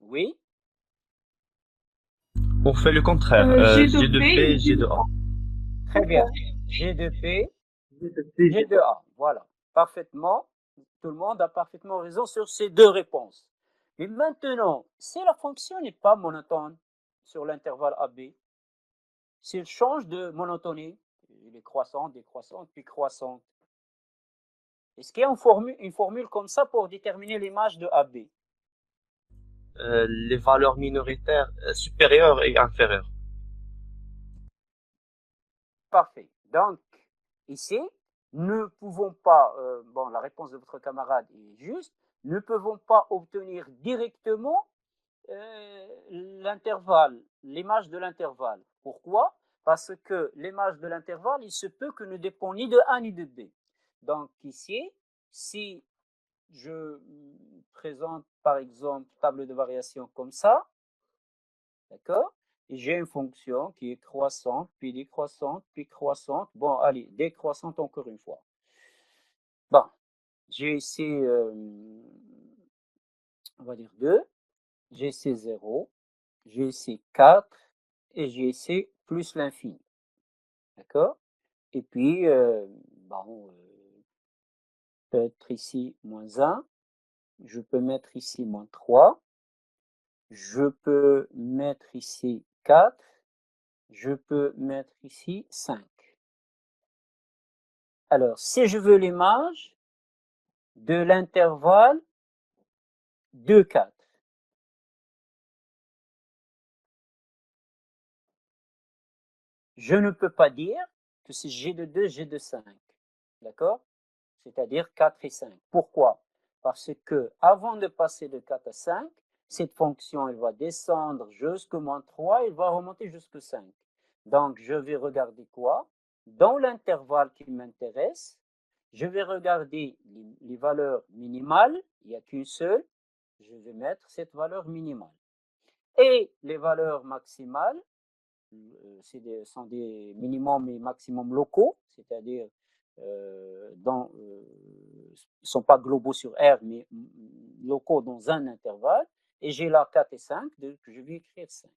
Oui.
On fait le contraire. G de P, G de A.
Très bien. G de P, G de A. Voilà. Parfaitement. Tout le monde a parfaitement raison sur ces deux réponses. Mais maintenant, si la fonction n'est pas monotone sur l'intervalle AB, s'il change de monotonie, il est croissant, décroissant, puis croissante, est-ce qu'il y a une formule comme ça pour déterminer l'image de AB?
Les valeurs minoritaires supérieures et inférieures.
Parfait. Donc, ici, ne pouvons pas, bon, la réponse de votre camarade est juste, ne pouvons pas obtenir directement l'intervalle, l'image de l'intervalle. Pourquoi? Parce que l'image de l'intervalle, il se peut que ne dépend ni de A ni de B. Donc ici, si je présente par exemple table de variation comme ça, d'accord? Et j'ai une fonction qui est croissante, puis décroissante, puis croissante. Bon, allez, décroissante encore une fois. Bon, j'ai ici, on va dire 2, j'ai ici 0, j'ai ici 4 et j'ai ici plus l'infini. D'accord? Et puis, bon, peut-être ici moins 1, je peux mettre ici moins 3, je peux mettre ici 4, je peux mettre ici 5. Alors, si je veux l'image de l'intervalle 2, 4, je ne peux pas dire que c'est G de 2, G de 5. D'accord? C'est-à-dire 4 et 5. Pourquoi? Parce que avant de passer de 4 à 5, cette fonction, elle va descendre jusqu'au moins 3, elle va remonter jusqu'à 5. Donc, je vais regarder quoi? Dans l'intervalle qui m'intéresse, je vais regarder les valeurs minimales, il n'y a qu'une seule, je vais mettre cette valeur minimale. Et les valeurs maximales, sont des minimums et maximums locaux, c'est-à-dire ils ne sont pas globaux sur R, mais locaux dans un intervalle. Et j'ai là 4 et 5, donc je vais écrire 5.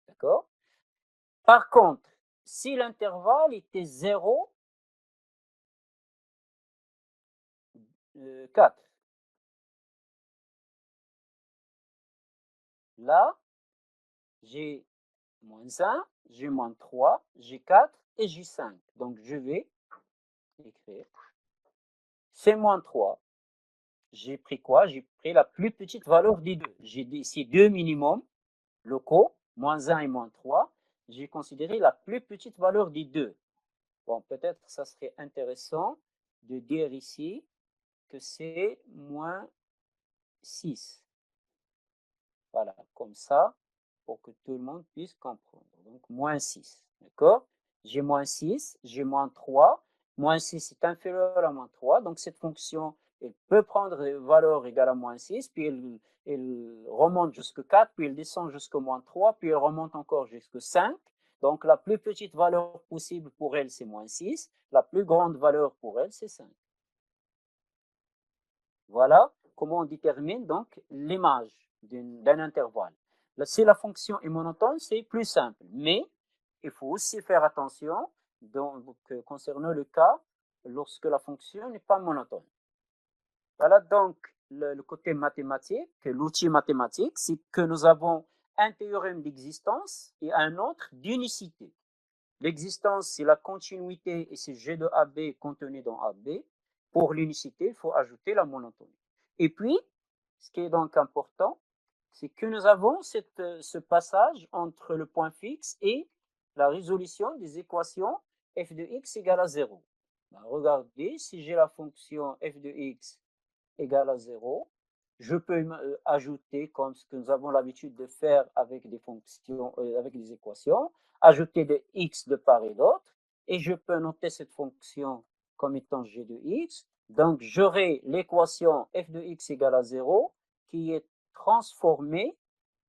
D'accord? Par contre, si l'intervalle était 0, 4, là, j'ai moins 1, j'ai moins 3, j'ai 4 et j'ai 5. Donc, je vais écrire c'est moins 3. J'ai pris quoi? J'ai pris la plus petite valeur des deux. J'ai ici deux minimums locaux, moins 1 et moins 3. J'ai considéré la plus petite valeur des deux. Bon, peut-être ça serait intéressant de dire ici que c'est moins 6. Voilà, comme ça, pour que tout le monde puisse comprendre. Donc, moins 6. D'accord? J'ai moins 6, j'ai moins 3. Moins 6 est inférieur à moins 3. Donc, cette fonction, elle peut prendre une valeur égale à moins 6, puis elle remonte jusqu'à 4, puis elle descend jusqu'à moins 3, puis elle remonte encore jusqu'à 5. Donc, la plus petite valeur possible pour elle, c'est moins 6. La plus grande valeur pour elle, c'est 5. Voilà comment on détermine donc l'image d'un intervalle. Là, si la fonction est monotone, c'est plus simple, mais il faut aussi faire attention concernant le cas lorsque la fonction n'est pas monotone. Voilà donc le côté mathématique, l'outil mathématique, c'est que nous avons un théorème d'existence et un autre d'unicité. L'existence, c'est la continuité et c'est G de AB contenu dans AB. Pour l'unicité, il faut ajouter la monotonie. Et puis, ce qui est donc important, c'est que nous avons ce passage entre le point fixe et la résolution des équations f de x égale à 0. Ben, regardez, si j'ai la fonction f de x égale à 0, je peux ajouter, comme ce que nous avons l'habitude de faire avec des fonctions, avec des équations, ajouter des x de part et d'autre, et je peux noter cette fonction comme étant g de x. Donc, j'aurai l'équation f de x égale à 0 qui est transformée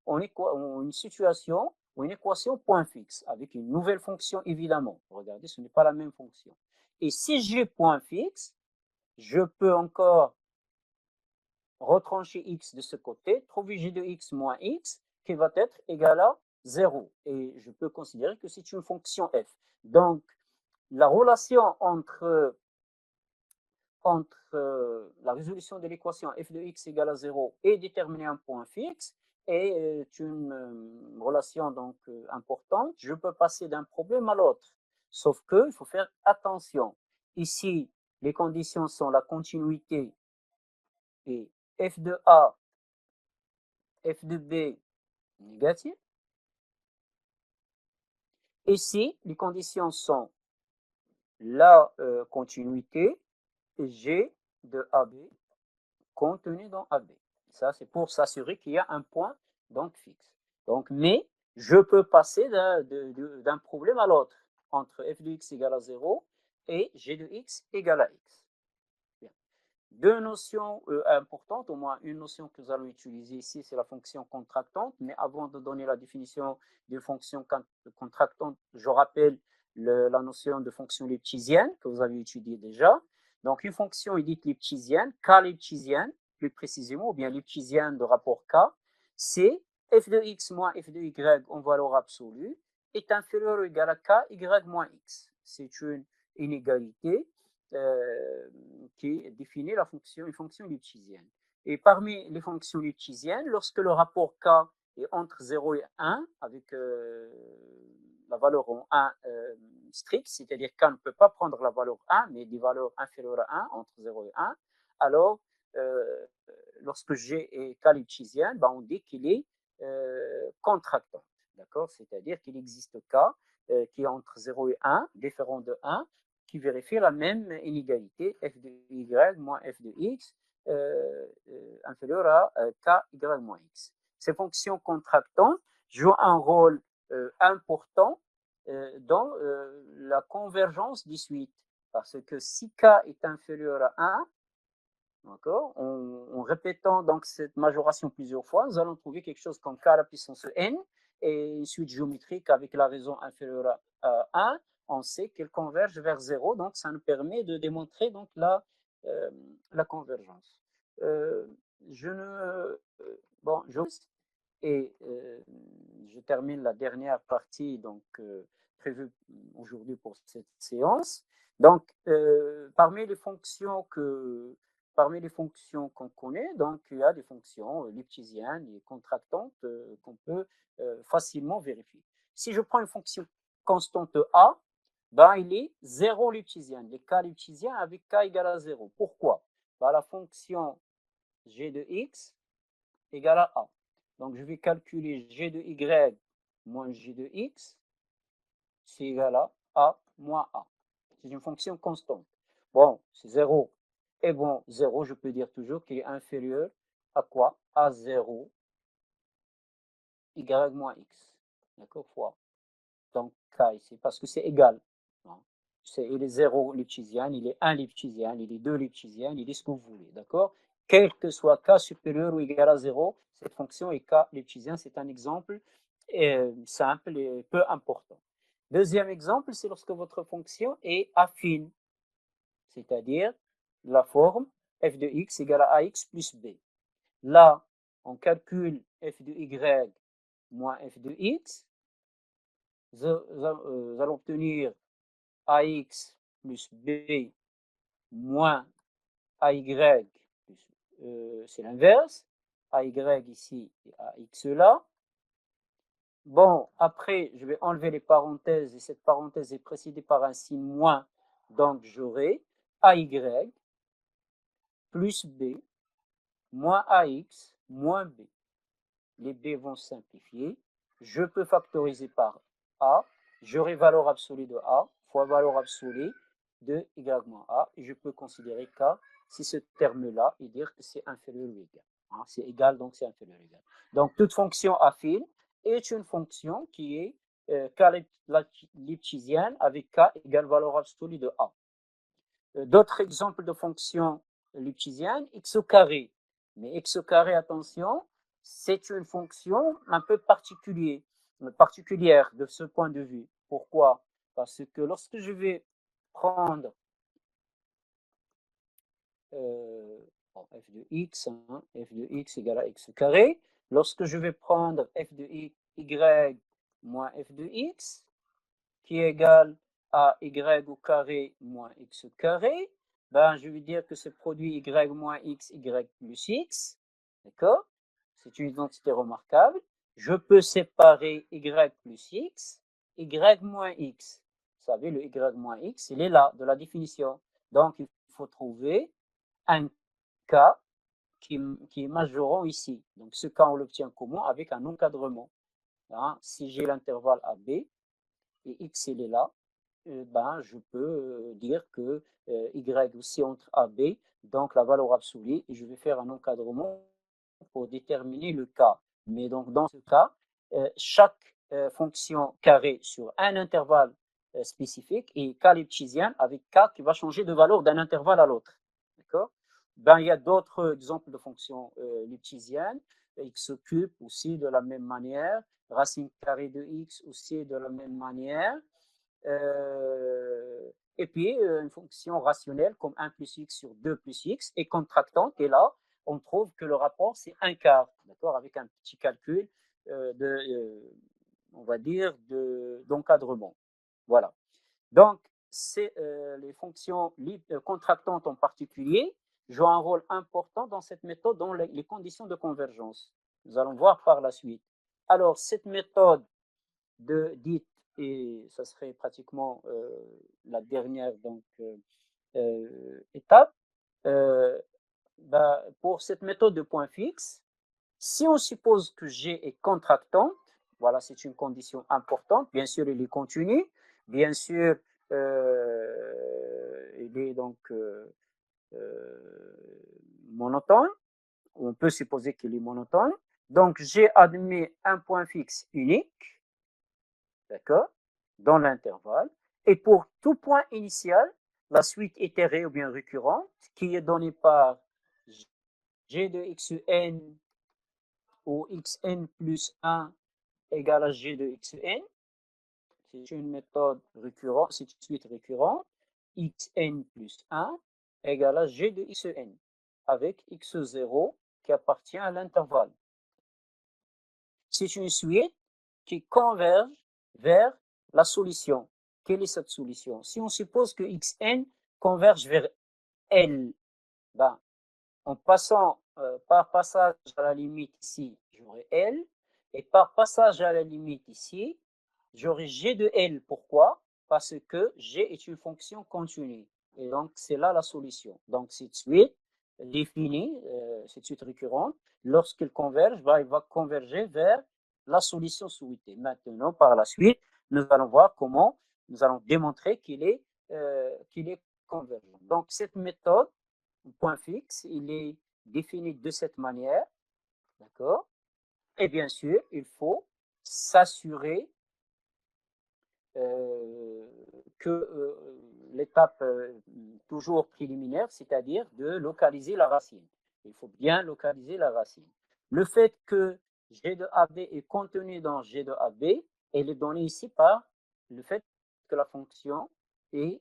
en une situation ou une équation point fixe, avec une nouvelle fonction évidemment. Regardez, ce n'est pas la même fonction. Et si j'ai point fixe, je peux encore retrancher x de ce côté, trouver g de x moins x qui va être égal à 0. Et je peux considérer que c'est une fonction f. Donc, la relation entre la résolution de l'équation f de x égale à 0 et déterminer un point fixe est une relation donc importante. Je peux passer d'un problème à l'autre. Sauf qu'il faut faire attention. Ici, les conditions sont la continuité et f de A, f de B négatif. Ici, les conditions sont la continuité G de AB contenue dans AB. Ça, c'est pour s'assurer qu'il y a un point donc fixe. Donc, mais je peux passer d'un problème à l'autre entre f de x égale à 0 et g de x égale à x. Bien. Deux notions importantes, au moins une notion que nous allons utiliser ici, c'est la fonction contractante. Mais avant de donner la définition de fonction contractante, je rappelle la notion de fonction lipschitzienne que vous avez étudiée déjà. Donc, une fonction est dite lipschitzienne, K lipschitzienne, plus précisément, ou bien lipschitzienne de rapport K, c'est f de x moins f de y en valeur absolue est inférieur ou égal à k, y moins x. C'est une inégalité qui définit une fonction lipschitzienne. Et parmi les fonctions lipschitziennes, lorsque le rapport K est entre 0 et 1, avec la valeur en 1 stricte, c'est-à-dire K ne peut pas prendre la valeur 1, mais des valeurs inférieures à 1, entre 0 et 1, alors lorsque G est K lipschitzienne, ben on dit qu'il est contractant. D'accord? C'est-à-dire qu'il existe K qui est entre 0 et 1, différent de 1, qui vérifie la même inégalité f de y moins f de x inférieur à k y moins x. Ces fonctions contractantes jouent un rôle important dans la convergence des suites, parce que si k est inférieur à 1, d'accord, en répétant donc cette majoration plusieurs fois, nous allons trouver quelque chose comme k à la puissance n et une suite géométrique avec la raison inférieure à 1. On sait qu'elle converge vers 0, donc ça nous permet de démontrer donc la convergence. Et je termine la dernière partie donc prévue aujourd'hui pour cette séance. Donc, parmi les fonctions qu'on connaît, donc il y a des fonctions lipschitziennes et contractantes qu'on peut facilement vérifier. Si je prends une fonction constante A, ben, il est 0 lipschitzienne, les k lipschitziens avec k égale à 0. Pourquoi? Ben, la fonction g de x égale à A. Donc, je vais calculer g de y moins g de x, c'est égal à A moins A. C'est une fonction constante. Bon, c'est 0. Et bon, 0, je peux dire toujours qu'il est inférieur à quoi? À 0, y moins x. D'accord? Fois. Donc, k ici, parce que c'est égal. Il est 0 lipschitzienne, il est 1 lipschitzienne, il est 2 lipschitzienne, il est ce que vous voulez. D'accord? Quel que soit k supérieur ou égal à 0, cette fonction est k lipschitzienne. C'est un exemple simple et peu important. Deuxième exemple, c'est lorsque votre fonction est affine, c'est-à-dire la forme f de x égale à ax plus b. Là, on calcule f de y moins f de x. Vous allez obtenir ax plus b moins ay plus, c'est l'inverse, ay ici et ax là. Bon, après, je vais enlever les parenthèses et cette parenthèse est précédée par un signe moins, donc j'aurai ay plus b moins ax moins b. Les b vont simplifier. Je peux factoriser par a. J'aurai valeur absolue de a fois valeur absolue de y moins a. Et je peux considérer k si ce terme-là et dire que c'est inférieur ou égal. Hein, c'est égal, donc c'est inférieur ou égal. Donc, toute fonction affine est une fonction qui est k lipschitzienne avec k égale valeur absolue de a. D'autres exemples de fonctions lipschitziennes, x au carré. Mais x au carré, attention, c'est une fonction un peu particulière de ce point de vue. Pourquoi? Parce que lorsque je vais prendre f de x, hein, f de x égale à x au carré, lorsque je vais prendre f de y moins f de x, qui est égal à y au carré moins x au carré, ben, je vais dire que ce produit y moins x, y plus x, d'accord? C'est une identité remarquable. Je peux séparer y plus x, y moins x. Vous savez, le y moins x, il est là, de la définition. Donc, il faut trouver un cas qui est majorant ici. Donc, ce cas, on l'obtient comment? Avec un encadrement. Hein? Si j'ai l'intervalle AB, et x, il est là, ben, je peux dire que y aussi entre a, b, donc la valeur absolue, et je vais faire un encadrement pour déterminer le cas. Mais donc, dans ce cas, chaque fonction carrée sur un intervalle spécifique est k lipschitzienne avec k qui va changer de valeur d'un intervalle à l'autre. D'accord? Ben, il y a d'autres exemples de fonctions lipschitziennes. X cube aussi de la même manière. Racine carrée de x aussi de la même manière. Et puis, une fonction rationnelle comme 1 plus x sur 2 plus x est contractante. Et là, on trouve que le rapport, c'est 1/4, d'accord, avec un petit calcul on va dire, d'encadrement. Voilà. Donc, les fonctions contractantes en particulier jouent un rôle important dans cette méthode, dans les conditions de convergence. Nous allons voir par la suite. Alors, cette méthode dite, et ça serait pratiquement la dernière étape, pour cette méthode de point fixe, si on suppose que G est contractante, voilà, c'est une condition importante. Bien sûr, il est continu. Bien sûr, il est donc monotone. On peut supposer qu'il est monotone. Donc, G admet un point fixe unique, d'accord, dans l'intervalle. Et pour tout point initial, la suite itérée ou bien récurrente, qui est donnée par G de xn où xn plus 1 égale à g de xn, c'est une méthode récurrente, c'est une suite récurrente, xn plus 1 égale à g de xn, avec x0 qui appartient à l'intervalle. C'est une suite qui converge vers la solution. Quelle est cette solution? Si on suppose que xn converge vers L, ben, en passant par passage à la limite ici, j'aurai L, et par passage à la limite ici, j'aurai G de L. Pourquoi? Parce que G est une fonction continue. Et donc, c'est là la solution. Donc, cette suite définie, cette suite récurrente, lorsqu'elle converge, il va converger vers la solution souhaitée. Maintenant, par la suite, nous allons voir comment nous allons démontrer qu'il est convergent. Donc, cette méthode, point fixe, il est défini de cette manière, d'accord? Et bien sûr, il faut s'assurer que l'étape toujours préliminaire, c'est-à-dire de localiser la racine. Il faut bien localiser la racine. Le fait que G de AB est contenu dans G de AB, elle est donnée ici par le fait que la fonction est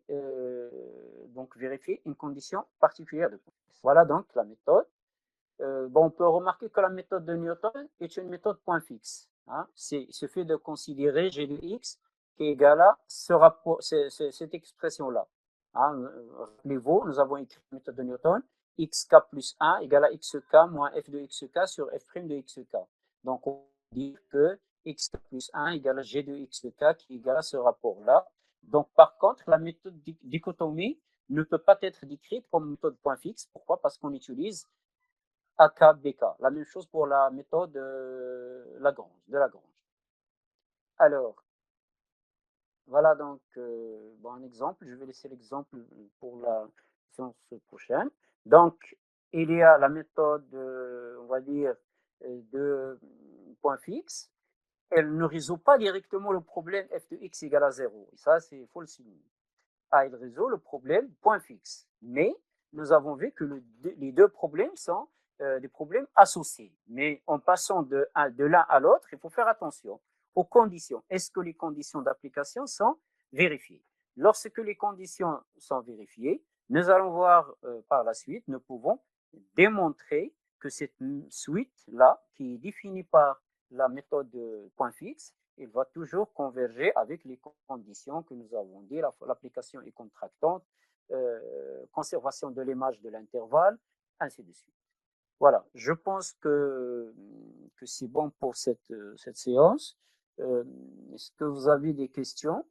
donc vérifier une condition particulière de point. Voilà donc la méthode. On peut remarquer que la méthode de Newton est une méthode point fixe. Hein. Il suffit de considérer G de x qui est égal à cette expression-là. Hein. Rappelez-vous, nous avons écrit la méthode de Newton, xk plus 1 égale à xk moins f de xk sur f' de xk. Donc, on dit que xk plus 1 égale à g de xk qui est égal à ce rapport-là. Donc, par contre, la méthode dichotomie ne peut pas être décrite comme méthode point fixe. Pourquoi? Parce qu'on utilise AK, BK. La même chose pour la méthode de Lagrange. Alors, voilà donc un exemple. Je vais laisser l'exemple pour la séance prochaine. Donc, il y a la méthode, on va dire, de point fixe. Elle ne résout pas directement le problème f de x égale à 0. Et ça, il faut le souligner. Elle résout le problème point fixe. Mais nous avons vu que les deux problèmes sont des problèmes associés. Mais en passant de l'un à l'autre, il faut faire attention aux conditions. Est-ce que les conditions d'application sont vérifiées? Lorsque les conditions sont vérifiées, nous allons voir par la suite, nous pouvons démontrer que cette suite-là, qui est définie par la méthode de point fixe, il va toujours converger avec les conditions que nous avons dit. L'application est contractante, conservation de l'image de l'intervalle, ainsi de suite. Voilà, je pense que c'est bon pour cette séance. Est-ce que vous avez des questions?